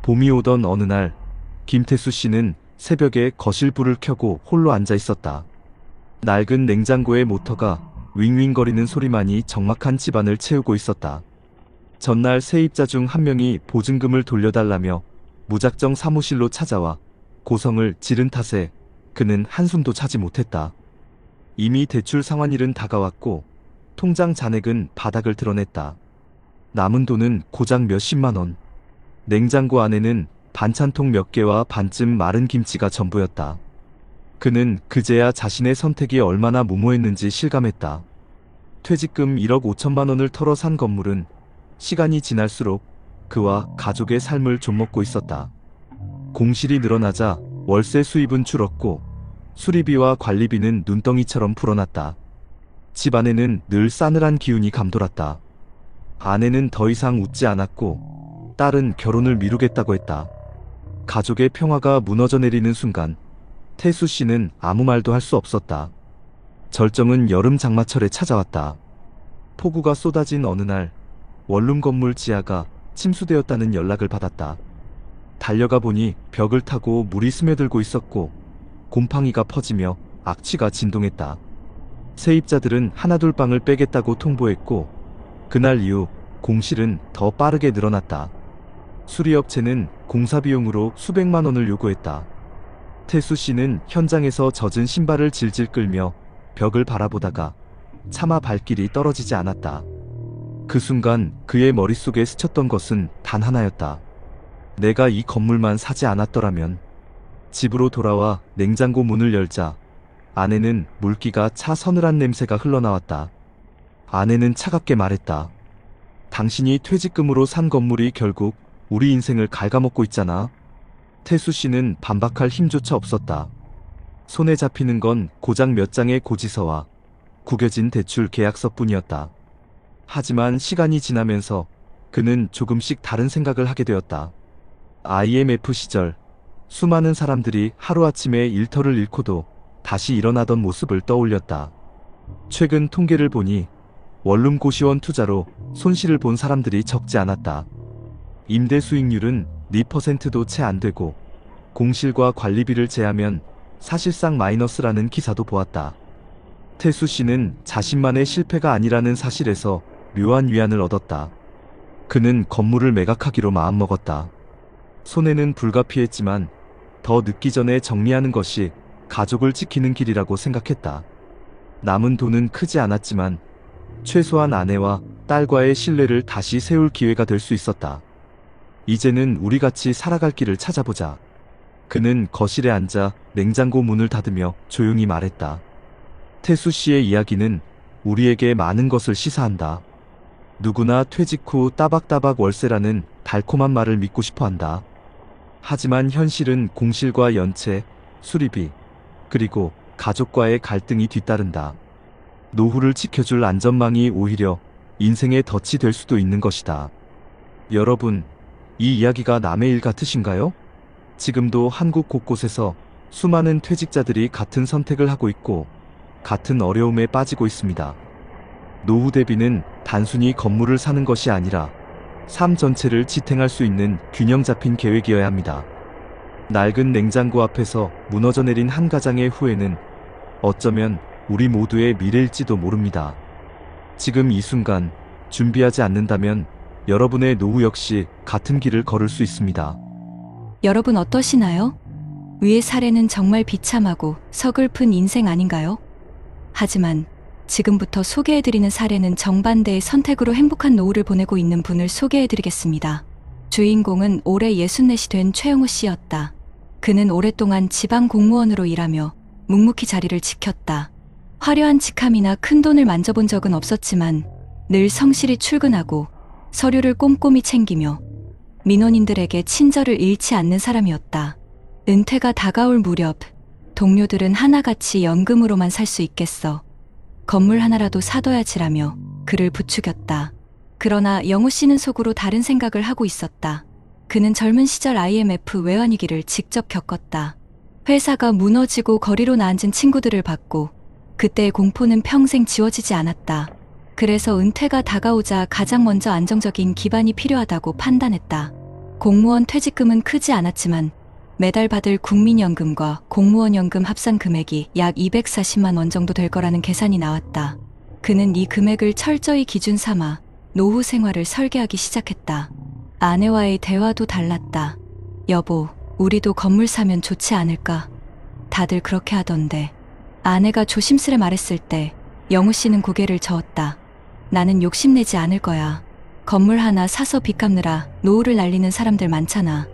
봄이 오던 어느 날 김태수 씨는 새벽에 거실 불을 켜고 홀로 앉아 있었다. 낡은 냉장고의 모터가 윙윙거리는 소리만이 적막한 집안을 채우고 있었다. 전날 세입자 중 한 명이 보증금을 돌려달라며 무작정 사무실로 찾아와 고성을 지른 탓에 그는 한숨도 자지 못했다. 이미 대출 상환일은 다가왔고 통장 잔액은 바닥을 드러냈다. 남은 돈은 고작 몇십만 원. 냉장고 안에는 반찬통 몇 개와 반쯤 마른 김치가 전부였다. 그는 그제야 자신의 선택이 얼마나 무모했는지 실감했다. 퇴직금 1억 5천만 원을 털어 산 건물은 시간이 지날수록 그와 가족의 삶을 좀먹고 있었다. 공실이 늘어나자 월세 수입은 줄었고 수리비와 관리비는 눈덩이처럼 불어났다. 집 안에는 늘 싸늘한 기운이 감돌았다. 아내는 더 이상 웃지 않았고 딸은 결혼을 미루겠다고 했다. 가족의 평화가 무너져 내리는 순간 태수 씨는 아무 말도 할 수 없었다. 절정은 여름 장마철에 찾아왔다. 폭우가 쏟아진 어느 날 원룸 건물 지하가 침수되었다는 연락을 받았다. 달려가 보니 벽을 타고 물이 스며들고 있었고 곰팡이가 퍼지며 악취가 진동했다. 세입자들은 하나둘 방을 빼겠다고 통보했고 그날 이후 공실은 더 빠르게 늘어났다. 수리업체는 공사 비용으로 수백만 원을 요구했다. 태수 씨는 현장에서 젖은 신발을 질질 끌며 벽을 바라보다가 차마 발길이 떨어지지 않았다. 그 순간 그의 머릿속에 스쳤던 것은 단 하나였다. 내가 이 건물만 사지 않았더라면. 집으로 돌아와 냉장고 문을 열자 아내는 물기가 차 서늘한 냄새가 흘러나왔다. 아내는 차갑게 말했다. 당신이 퇴직금으로 산 건물이 결국 우리 인생을 갉아먹고 있잖아. 태수 씨는 반박할 힘조차 없었다. 손에 잡히는 건 고작 몇 장의 고지서와 구겨진 대출 계약서뿐이었다. 하지만 시간이 지나면서 그는 조금씩 다른 생각을 하게 되었다. IMF 시절 수많은 사람들이 하루아침에 일터를 잃고도 다시 일어나던 모습을 떠올렸다. 최근 통계를 보니 원룸 고시원 투자로 손실을 본 사람들이 적지 않았다. 임대 수익률은 2%도 채 안 되고 공실과 관리비를 제하면 사실상 마이너스라는 기사도 보았다. 태수 씨는 자신만의 실패가 아니라는 사실에서 묘한 위안을 얻었다. 그는 건물을 매각하기로 마음먹었다. 손해는 불가피했지만 더 늦기 전에 정리하는 것이 가족을 지키는 길이라고 생각했다. 남은 돈은 크지 않았지만 최소한 아내와 딸과의 신뢰를 다시 세울 기회가 될 수 있었다. 이제는 우리 같이 살아갈 길을 찾아보자. 그는 거실에 앉아 냉장고 문을 닫으며 조용히 말했다. 태수 씨의 이야기는 우리에게 많은 것을 시사한다. 누구나 퇴직 후 따박따박 월세라는 달콤한 말을 믿고 싶어 한다. 하지만 현실은 공실과 연체, 수리비, 그리고 가족과의 갈등이 뒤따른다. 노후를 지켜줄 안전망이 오히려 인생의 덫이 될 수도 있는 것이다. 여러분, 이 이야기가 남의 일 같으신가요? 지금도 한국 곳곳에서 수많은 퇴직자들이 같은 선택을 하고 있고 같은 어려움에 빠지고 있습니다. 노후 대비는 단순히 건물을 사는 것이 아니라 삶 전체를 지탱할 수 있는 균형 잡힌 계획이어야 합니다. 낡은 냉장고 앞에서 무너져 내린 한 가장의 후회는 어쩌면 우리 모두의 미래일지도 모릅니다. 지금 이 순간 준비하지 않는다면 여러분의 노후 역시 같은 길을 걸을 수 있습니다.
여러분 어떠시나요? 위의 사례는 정말 비참하고 서글픈 인생 아닌가요? 하지만 지금부터 소개해드리는 사례는 정반대의 선택으로 행복한 노후를 보내고 있는 분을 소개해드리겠습니다. 주인공은 올해 64이 된 최영우 씨였다. 그는 오랫동안 지방 공무원으로 일하며 묵묵히 자리를 지켰다. 화려한 직함이나 큰 돈을 만져본 적은 없었지만 늘 성실히 출근하고 서류를 꼼꼼히 챙기며 민원인들에게 친절을 잃지 않는 사람이었다. 은퇴가 다가올 무렵 동료들은 하나같이 연금으로만 살 수 있겠어. 건물 하나라도 사둬야지라며 그를 부추겼다. 그러나 영우 씨는 속으로 다른 생각을 하고 있었다. 그는 젊은 시절 IMF 외환위기를 직접 겪었다. 회사가 무너지고 거리로 나앉은 친구들을 봤고 그때의 공포는 평생 지워지지 않았다. 그래서 은퇴가 다가오자 가장 먼저 안정적인 기반이 필요하다고 판단했다. 공무원 퇴직금은 크지 않았지만 매달 받을 국민연금과 공무원연금 합산 금액이 약 240만 원 정도 될 거라는 계산이 나왔다. 그는 이 금액을 철저히 기준 삼아 노후 생활을 설계하기 시작했다. 아내와의 대화도 달랐다. 여보, 우리도 건물 사면 좋지 않을까? 다들 그렇게 하던데. 아내가 조심스레 말했을 때 영우 씨는 고개를 저었다. 나는 욕심내지 않을 거야. 건물 하나 사서 빚 갚느라 노후를 날리는 사람들 많잖아.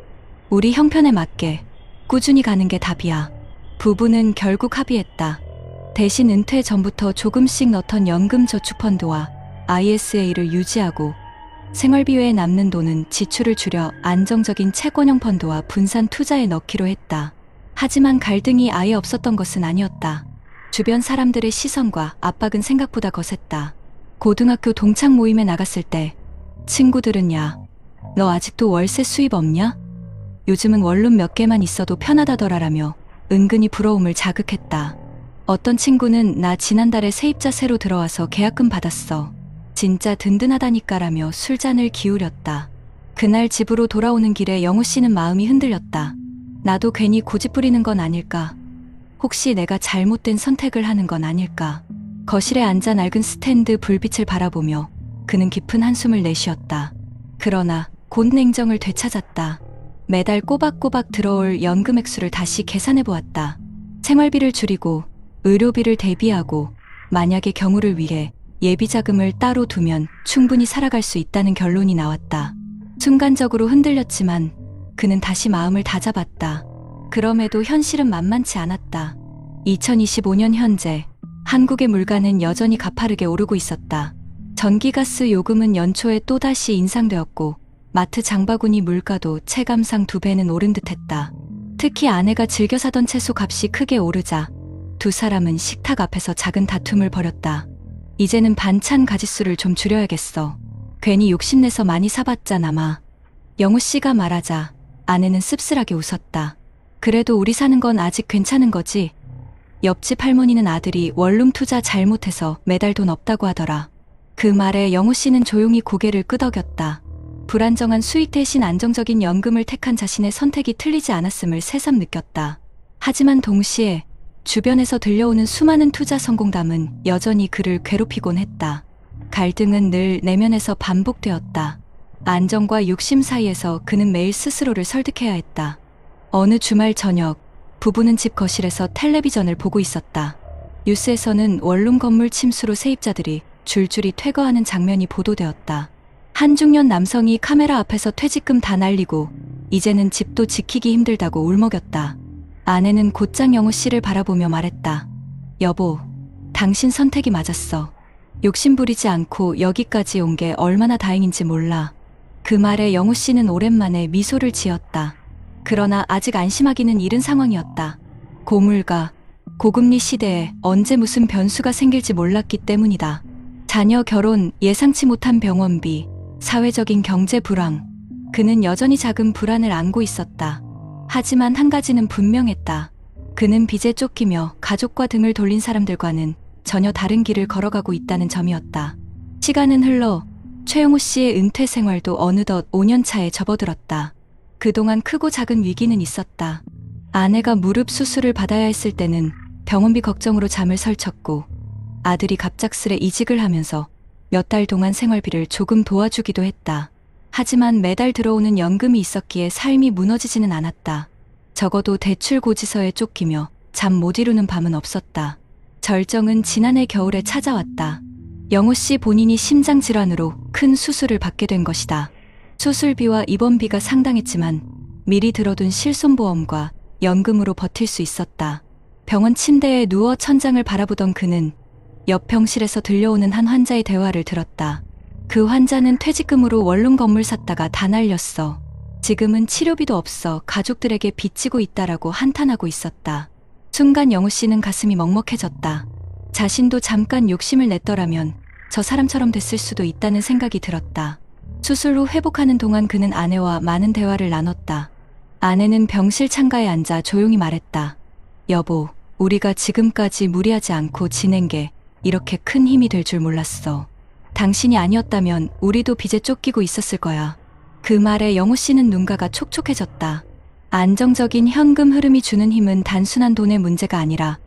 우리 형편에 맞게 꾸준히 가는 게 답이야. 부부는 결국 합의했다. 대신 은퇴 전부터 조금씩 넣던 연금저축펀드와 ISA를 유지하고 생활비 외에 남는 돈은 지출을 줄여 안정적인 채권형 펀드와 분산 투자에 넣기로 했다. 하지만 갈등이 아예 없었던 것은 아니었다. 주변 사람들의 시선과 압박은 생각보다 거셌다. 고등학교 동창 모임에 나갔을 때 친구들은 야, 너 아직도 월세 수입 없냐? 요즘은 원룸 몇 개만 있어도 편하다더라라며 은근히 부러움을 자극했다. 어떤 친구는 나 지난달에 세입자 새로 들어와서 계약금 받았어. 진짜 든든하다니까라며 술잔을 기울였다. 그날 집으로 돌아오는 길에 영우 씨는 마음이 흔들렸다. 나도 괜히 고집 부리는 건 아닐까? 혹시 내가 잘못된 선택을 하는 건 아닐까? 거실에 앉아 낡은 스탠드 불빛을 바라보며 그는 깊은 한숨을 내쉬었다. 그러나 곧 냉정을 되찾았다. 매달 꼬박꼬박 들어올 연금 액수를 다시 계산해 보았다. 생활비를 줄이고 의료비를 대비하고 만약의 경우를 위해 예비 자금을 따로 두면 충분히 살아갈 수 있다는 결론이 나왔다. 순간적으로 흔들렸지만 그는 다시 마음을 다잡았다. 그럼에도 현실은 만만치 않았다. 2025년 현재 한국의 물가는 여전히 가파르게 오르고 있었다. 전기가스 요금은 연초에 또다시 인상되었고 마트 장바구니 물가도 체감상 2배는 오른 듯했다. 특히 아내가 즐겨 사던 채소 값이 크게 오르자 두 사람은 식탁 앞에서 작은 다툼을 벌였다. 이제는 반찬 가짓수를 좀 줄여야겠어. 괜히 욕심내서 많이 사봤잖아. 영우 씨가 말하자 아내는 씁쓸하게 웃었다. 그래도 우리 사는 건 아직 괜찮은 거지? 옆집 할머니는 아들이 원룸 투자 잘못해서 매달 돈 없다고 하더라. 그 말에 영우 씨는 조용히 고개를 끄덕였다. 불안정한 수익 대신 안정적인 연금을 택한 자신의 선택이 틀리지 않았음을 새삼 느꼈다. 하지만 동시에 주변에서 들려오는 수많은 투자 성공담은 여전히 그를 괴롭히곤 했다. 갈등은 늘 내면에서 반복되었다. 안정과 욕심 사이에서 그는 매일 스스로를 설득해야 했다. 어느 주말 저녁, 부부는 집 거실에서 텔레비전을 보고 있었다. 뉴스에서는 원룸 건물 침수로 세입자들이 줄줄이 퇴거하는 장면이 보도되었다. 한 중년 남성이 카메라 앞에서 퇴직금 다 날리고 이제는 집도 지키기 힘들다고 울먹였다. 아내는 곧장 영우 씨를 바라보며 말했다. 여보, 당신 선택이 맞았어. 욕심 부리지 않고 여기까지 온 게 얼마나 다행인지 몰라. 그 말에 영우 씨는 오랜만에 미소를 지었다. 그러나 아직 안심하기는 이른 상황이었다. 고물가, 고금리 시대에 언제 무슨 변수가 생길지 몰랐기 때문이다. 자녀 결혼, 예상치 못한 병원비, 사회적인 경제 불황. 그는 여전히 작은 불안을 안고 있었다. 하지만 한 가지는 분명했다. 그는 빚에 쫓기며 가족과 등을 돌린 사람들과는 전혀 다른 길을 걸어가고 있다는 점이었다. 시간은 흘러 최영우 씨의 은퇴 생활도 어느덧 5년 차에 접어들었다. 그동안 크고 작은 위기는 있었다. 아내가 무릎 수술을 받아야 했을 때는 병원비 걱정으로 잠을 설쳤고 아들이 갑작스레 이직을 하면서 몇 달 동안 생활비를 조금 도와주기도 했다. 하지만 매달 들어오는 연금이 있었기에 삶이 무너지지는 않았다. 적어도 대출 고지서에 쫓기며 잠 못 이루는 밤은 없었다. 절정은 지난해 겨울에 찾아왔다. 영우 씨 본인이 심장 질환으로 큰 수술을 받게 된 것이다. 수술비와 입원비가 상당했지만 미리 들어둔 실손보험과 연금으로 버틸 수 있었다. 병원 침대에 누워 천장을 바라보던 그는 옆 병실에서 들려오는 한 환자의 대화를 들었다. 그 환자는 퇴직금으로 원룸 건물 샀다가 다 날렸어. 지금은 치료비도 없어 가족들에게 빚지고 있다라고 한탄하고 있었다. 순간 영우 씨는 가슴이 먹먹해졌다. 자신도 잠깐 욕심을 냈더라면 저 사람처럼 됐을 수도 있다는 생각이 들었다. 수술 후 회복하는 동안 그는 아내와 많은 대화를 나눴다. 아내는 병실 창가에 앉아 조용히 말했다. 여보, 우리가 지금까지 무리하지 않고 지낸 게 이렇게 큰 힘이 될 줄 몰랐어. 당신이 아니었다면 우리도 빚에 쫓기고 있었을 거야. 그 말에 영우 씨는 눈가가 촉촉해졌다. 안정적인 현금 흐름이 주는 힘은 단순한 돈의 문제가 아니라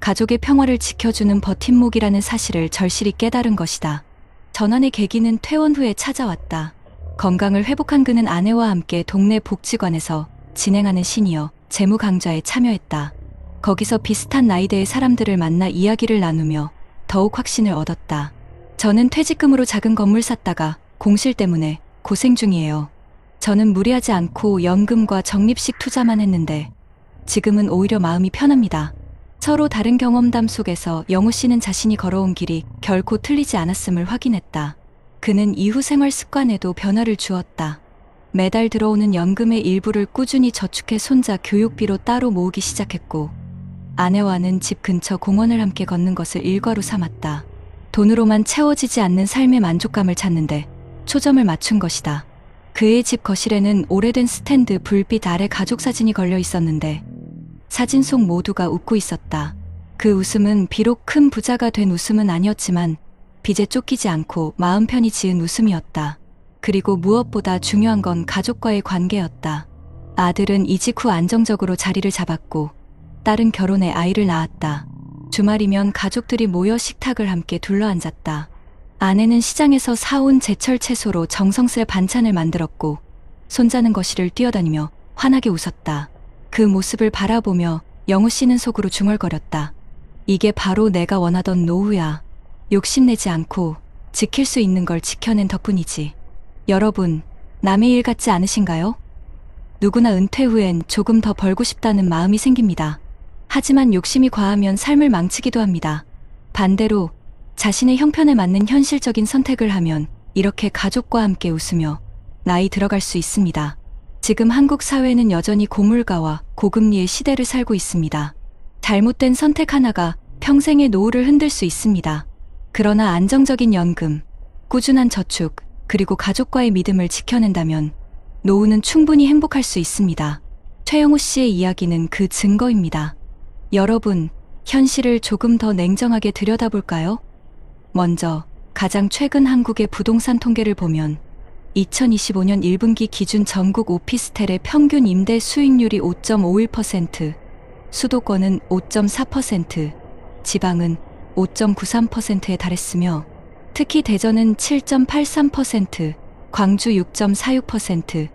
가족의 평화를 지켜주는 버팀목이라는 사실을 절실히 깨달은 것이다. 전환의 계기는 퇴원 후에 찾아왔다. 건강을 회복한 그는 아내와 함께 동네 복지관에서 진행하는 시니어 재무 강좌에 참여했다. 거기서 비슷한 나이대의 사람들을 만나 이야기를 나누며 더욱 확신을 얻었다. 저는 퇴직금으로 작은 건물 샀다가 공실 때문에 고생 중이에요. 저는 무리하지 않고 연금과 적립식 투자만 했는데 지금은 오히려 마음이 편합니다. 서로 다른 경험담 속에서 영우 씨는 자신이 걸어온 길이 결코 틀리지 않았음을 확인했다. 그는 이후 생활 습관에도 변화를 주었다. 매달 들어오는 연금의 일부를 꾸준히 저축해 손자 교육비로 따로 모으기 시작했고 아내와는 집 근처 공원을 함께 걷는 것을 일과로 삼았다. 돈으로만 채워지지 않는 삶의 만족감을 찾는데 초점을 맞춘 것이다. 그의 집 거실에는 오래된 스탠드 불빛 아래 가족 사진이 걸려 있었는데 사진 속 모두가 웃고 있었다. 그 웃음은 비록 큰 부자가 된 웃음은 아니었지만 빚에 쫓기지 않고 마음 편히 지은 웃음이었다. 그리고 무엇보다 중요한 건 가족과의 관계였다. 아들은 이직 후 안정적으로 자리를 잡았고 딸은 결혼해 아이를 낳았다. 주말이면 가족들이 모여 식탁을 함께 둘러앉았다. 아내는 시장에서 사온 제철 채소로 정성스레 반찬을 만들었고 손자는 거실을 뛰어다니며 환하게 웃었다. 그 모습을 바라보며 영우 씨는 속으로 중얼거렸다. 이게 바로 내가 원하던 노후야. 욕심내지 않고 지킬 수 있는 걸 지켜낸 덕분이지. 여러분, 남의 일 같지 않으신가요? 누구나 은퇴 후엔 조금 더 벌고 싶다는 마음이 생깁니다. 하지만 욕심이 과하면 삶을 망치기도 합니다. 반대로 자신의 형편에 맞는 현실적인 선택을 하면 이렇게 가족과 함께 웃으며 나이 들어갈 수 있습니다. 지금 한국 사회는 여전히 고물가와 고금리의 시대를 살고 있습니다. 잘못된 선택 하나가 평생의 노후를 흔들 수 있습니다. 그러나 안정적인 연금, 꾸준한 저축, 그리고 가족과의 믿음을 지켜낸다면 노후는 충분히 행복할 수 있습니다. 최영우 씨의 이야기는 그 증거입니다. 여러분, 현실을 조금 더 냉정하게 들여다볼까요? 먼저 가장 최근 한국의 부동산 통계를 보면 2025년 1분기 기준 전국 오피스텔의 평균 임대 수익률이 5.51%, 수도권은 5.4%, 지방은 5.93%에 달했으며 특히 대전은 7.83%, 광주 6.46%,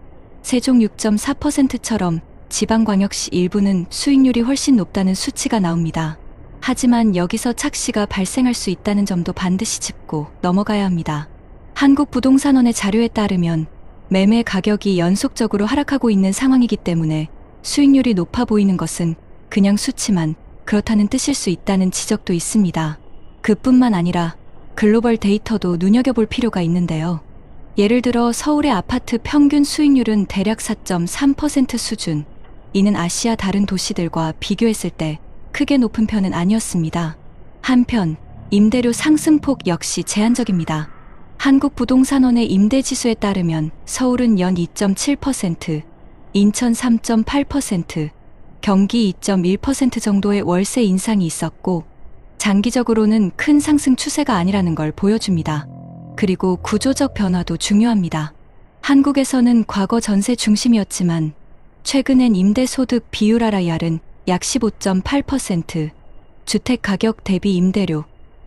세종 6.4%처럼 지방광역시 일부는 수익률이 훨씬 높다는 수치가 나옵니다. 하지만 여기서 착시가 발생할 수 있다는 점도 반드시 짚고 넘어가야 합니다. 한국부동산원의 자료에 따르면 매매 가격이 연속적으로 하락하고 있는 상황이기 때문에 수익률이 높아 보이는 것은 그냥 수치만 그렇다는 뜻일 수 있다는 지적도 있습니다. 그뿐만 아니라 글로벌 데이터도 눈여겨볼 필요가 있는데요. 예를 들어 서울의 아파트 평균 수익률은 대략 4.3% 수준. 이는 아시아 다른 도시들과 비교했을 때 크게 높은 편은 아니었습니다. 한편 임대료 상승폭 역시 제한적입니다. 한국부동산원의 임대지수에 따르면 서울은 연 2.7%, 인천 3.8%, 경기 2.1% 정도의 월세 인상이 있었고 장기적으로는 큰 상승 추세가 아니라는 걸 보여줍니다. 그리고 구조적 변화도 중요합니다. 한국에서는 과거 전세 중심이었지만 최근엔 임대소득 비율 RIR은 약 15.8%, 주택가격 대비 임대료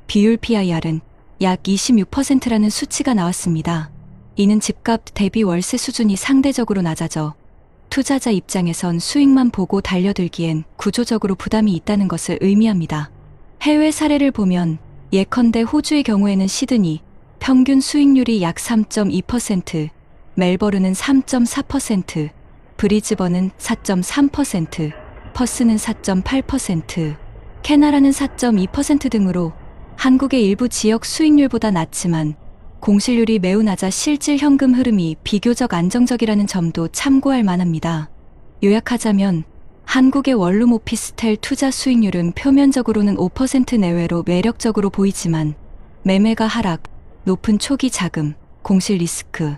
비율 PIR은 약 26%라는 수치가 나왔습니다. 이는 집값 대비 월세 수준이 상대적으로 낮아져 투자자 입장에선 수익만 보고 달려들기엔 구조적으로 부담이 있다는 것을 의미합니다. 해외 사례를 보면 예컨대 호주의 경우에는 시드니 평균 수익률이 약 3.2%, 멜버른은 3.4%, 브리즈번은 4.3%, 퍼스는 4.8%, 캐나다는 4.2% 등으로 한국의 일부 지역 수익률보다 낮지만 공실률이 매우 낮아 실질 현금 흐름이 비교적 안정적이라는 점도 참고할 만합니다. 요약하자면 한국의 원룸 오피스텔 투자 수익률은 표면적으로는 5% 내외로 매력적으로 보이지만 매매가 하락, 높은 초기 자금, 공실 리스크,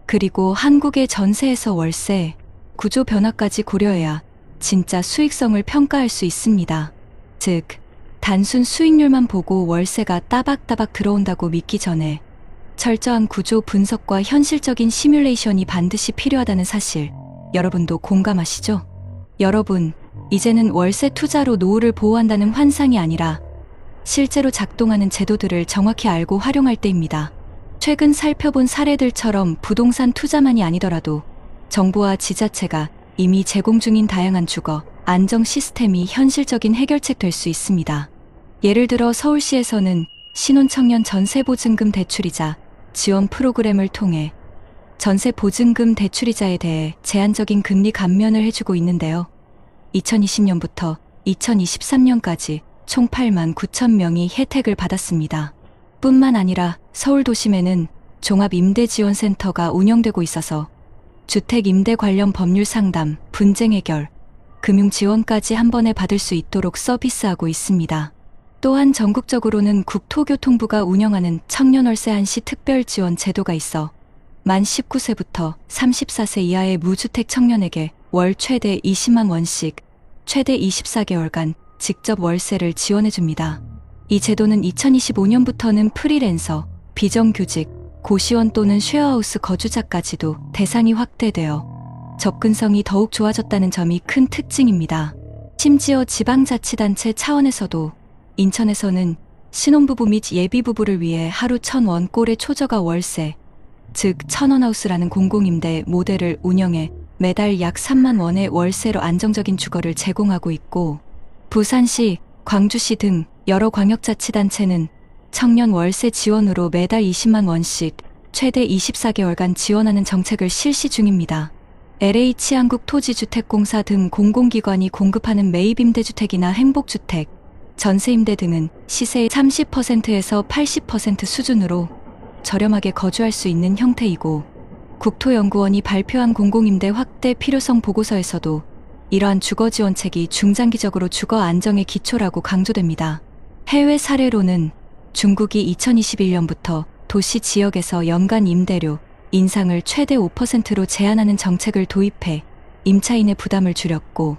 그리고 한국의 전세에서 월세, 구조 변화까지 고려해야 진짜 수익성을 평가할 수 있습니다. 즉, 단순 수익률만 보고 월세가 따박따박 들어온다고 믿기 전에 철저한 구조 분석과 현실적인 시뮬레이션이 반드시 필요하다는 사실, 여러분도 공감하시죠? 여러분, 이제는 월세 투자로 노후를 보호한다는 환상이 아니라 실제로 작동하는 제도들을 정확히 알고 활용할 때입니다. 최근 살펴본 사례들처럼 부동산 투자만이 아니더라도 정부와 지자체가 이미 제공 중인 다양한 주거, 안정 시스템이 현실적인 해결책 될 수 있습니다. 예를 들어 서울시에서는 신혼청년 전세보증금 대출이자 지원 프로그램을 통해 전세보증금 대출이자에 대해 제한적인 금리 감면을 해주고 있는데요. 2020년부터 2023년까지 총 8만 9천 명이 혜택을 받았습니다. 뿐만 아니라 서울 도심에는 종합임대지원센터가 운영되고 있어서 주택임대 관련 법률 상담, 분쟁 해결, 금융지원까지 한 번에 받을 수 있도록 서비스하고 있습니다. 또한 전국적으로는 국토교통부가 운영하는 청년월세 한시 특별지원 제도가 있어 만 19세부터 34세 이하의 무주택 청년에게 월 최대 20만 원씩 최대 24개월간 직접 월세를 지원해줍니다. 이 제도는 2025년부터는 프리랜서, 비정규직, 고시원 또는 쉐어하우스 거주자까지도 대상이 확대되어 접근성이 더욱 좋아졌다는 점이 큰 특징입니다. 심지어 지방자치단체 차원에서도 인천에서는 신혼부부 및 예비부부를 위해 하루 1,000원 꼴의 초저가 월세, 즉 1,000원하우스라는 공공임대 모델을 운영해 매달 약 3만 원의 월세로 안정적인 주거를 제공하고 있고, 부산시, 광주시 등 여러 광역자치단체는 청년 월세 지원으로 매달 20만 원씩 최대 24개월간 지원하는 정책을 실시 중입니다. LH 한국토지주택공사 등 공공기관이 공급하는 매입임대주택이나 행복주택, 전세임대 등은 시세의 30%에서 80% 수준으로 저렴하게 거주할 수 있는 형태이고, 국토연구원이 발표한 공공임대 확대 필요성 보고서에서도 이러한 주거지원책이 중장기적으로 주거 안정의 기초라고 강조됩니다. 해외 사례로는 중국이 2021년부터 도시 지역에서 연간 임대료 인상을 최대 5%로 제한하는 정책을 도입해 임차인의 부담을 줄였고,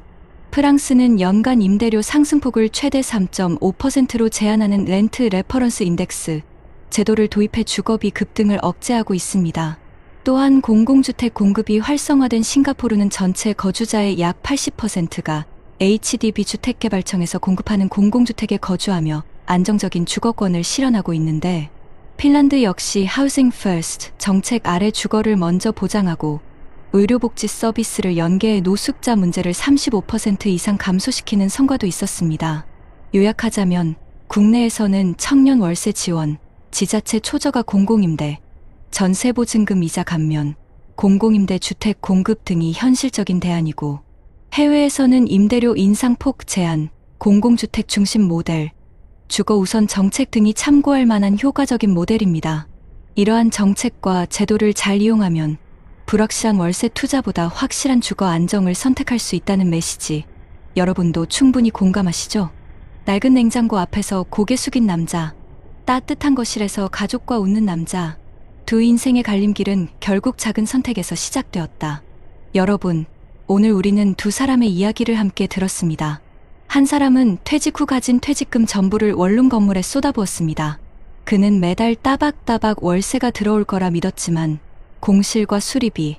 프랑스는 연간 임대료 상승폭을 최대 3.5%로 제한하는 렌트 레퍼런스 인덱스 제도를 도입해 주거비 급등을 억제하고 있습니다. 또한 공공주택 공급이 활성화된 싱가포르는 전체 거주자의 약 80%가 HDB 주택개발청에서 공급하는 공공주택에 거주하며 안정적인 주거권을 실현하고 있는데, 핀란드 역시 하우싱 퍼스트 정책 아래 주거를 먼저 보장하고 의료복지 서비스를 연계해 노숙자 문제를 35% 이상 감소시키는 성과도 있었습니다. 요약하자면 국내에서는 청년 월세 지원, 지자체 초저가 공공임대, 전세보증금 이자 감면, 공공임대 주택 공급 등이 현실적인 대안이고, 해외에서는 임대료 인상폭 제한, 공공주택 중심 모델, 주거 우선 정책 등이 참고할 만한 효과적인 모델입니다. 이러한 정책과 제도를 잘 이용하면 불확실한 월세 투자보다 확실한 주거 안정을 선택할 수 있다는 메시지, 여러분도 충분히 공감하시죠? 낡은 냉장고 앞에서 고개 숙인 남자, 따뜻한 거실에서 가족과 웃는 남자, 두 인생의 갈림길은 결국 작은 선택에서 시작되었다. 여러분, 오늘 우리는 두 사람의 이야기를 함께 들었습니다. 한 사람은 퇴직 후 가진 퇴직금 전부를 원룸 건물에 쏟아부었습니다. 그는 매달 따박따박 월세가 들어올 거라 믿었지만 공실과 수리비,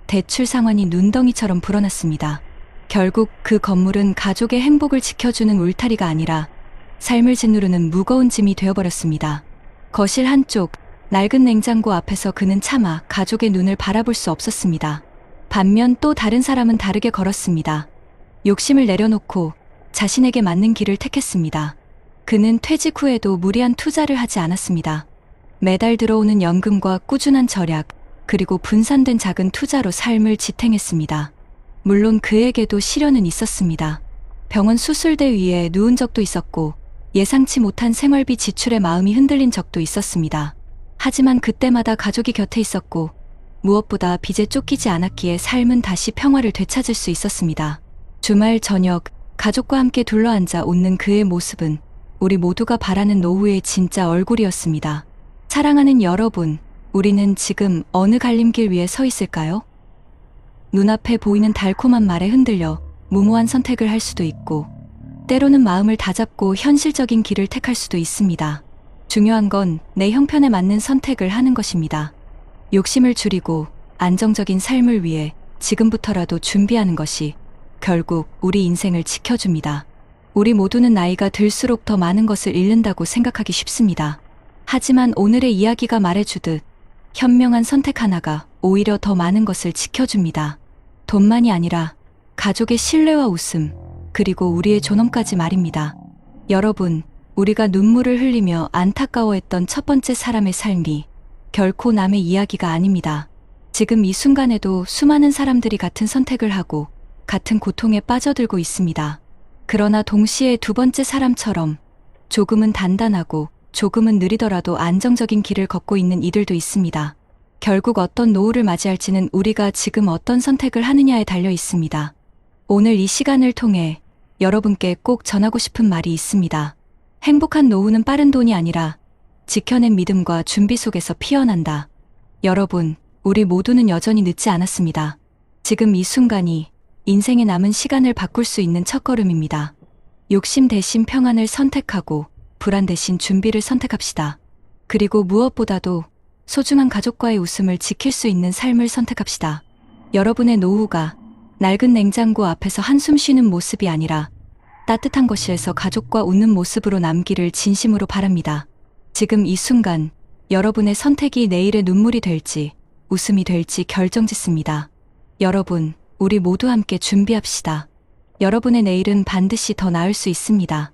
대출 상환이 눈덩이처럼 불어났습니다. 결국 그 건물은 가족의 행복을 지켜주는 울타리가 아니라 삶을 짓누르는 무거운 짐이 되어버렸습니다. 거실 한쪽 낡은 냉장고 앞에서 그는 차마 가족의 눈을 바라볼 수 없었습니다. 반면 또 다른 사람은 다르게 걸었습니다. 욕심을 내려놓고 자신에게 맞는 길을 택했습니다. 그는 퇴직 후에도 무리한 투자를 하지 않았습니다. 매달 들어오는 연금과 꾸준한 절약, 그리고 분산된 작은 투자로 삶을 지탱했습니다. 물론 그에게도 시련은 있었습니다. 병원 수술대 위에 누운 적도 있었고, 예상치 못한 생활비 지출에 마음이 흔들린 적도 있었습니다. 하지만 그때마다 가족이 곁에 있었고, 무엇보다 빚에 쫓기지 않았기에 삶은 다시 평화를 되찾을 수 있었습니다. 주말 저녁, 가족과 함께 둘러앉아 웃는 그의 모습은 우리 모두가 바라는 노후의 진짜 얼굴이었습니다. 사랑하는 여러분, 우리는 지금 어느 갈림길 위에 서 있을까요? 눈앞에 보이는 달콤한 말에 흔들려 무모한 선택을 할 수도 있고, 때로는 마음을 다잡고 현실적인 길을 택할 수도 있습니다. 중요한 건 내 형편에 맞는 선택을 하는 것입니다. 욕심을 줄이고 안정적인 삶을 위해 지금부터라도 준비하는 것이 결국 우리 인생을 지켜줍니다. 우리 모두는 나이가 들수록 더 많은 것을 잃는다고 생각하기 쉽습니다. 하지만 오늘의 이야기가 말해주듯 현명한 선택 하나가 오히려 더 많은 것을 지켜줍니다. 돈만이 아니라 가족의 신뢰와 웃음, 그리고 우리의 존엄까지 말입니다. 여러분, 우리가 눈물을 흘리며 안타까워했던 첫 번째 사람의 삶이 결코 남의 이야기가 아닙니다. 지금 이 순간에도 수많은 사람들이 같은 선택을 하고 같은 고통에 빠져들고 있습니다. 그러나 동시에 두 번째 사람처럼 조금은 단단하고 조금은 느리더라도 안정적인 길을 걷고 있는 이들도 있습니다. 결국 어떤 노후를 맞이할지는 우리가 지금 어떤 선택을 하느냐에 달려 있습니다. 오늘 이 시간을 통해 여러분께 꼭 전하고 싶은 말이 있습니다. 행복한 노후는 빠른 돈이 아니라 지켜낸 믿음과 준비 속에서 피어난다. 여러분, 우리 모두는 여전히 늦지 않았습니다. 지금 이 순간이 인생의 남은 시간을 바꿀 수 있는 첫걸음입니다. 욕심 대신 평안을 선택하고 불안 대신 준비를 선택합시다. 그리고 무엇보다도 소중한 가족과의 웃음을 지킬 수 있는 삶을 선택합시다. 여러분의 노후가 낡은 냉장고 앞에서 한숨 쉬는 모습이 아니라 따뜻한 거실에서 가족과 웃는 모습으로 남기를 진심으로 바랍니다. 지금 이 순간 여러분의 선택이 내일의 눈물이 될지 웃음이 될지 결정짓습니다. 여러분, 우리 모두 함께 준비합시다. 여러분의 내일은 반드시 더 나을 수 있습니다.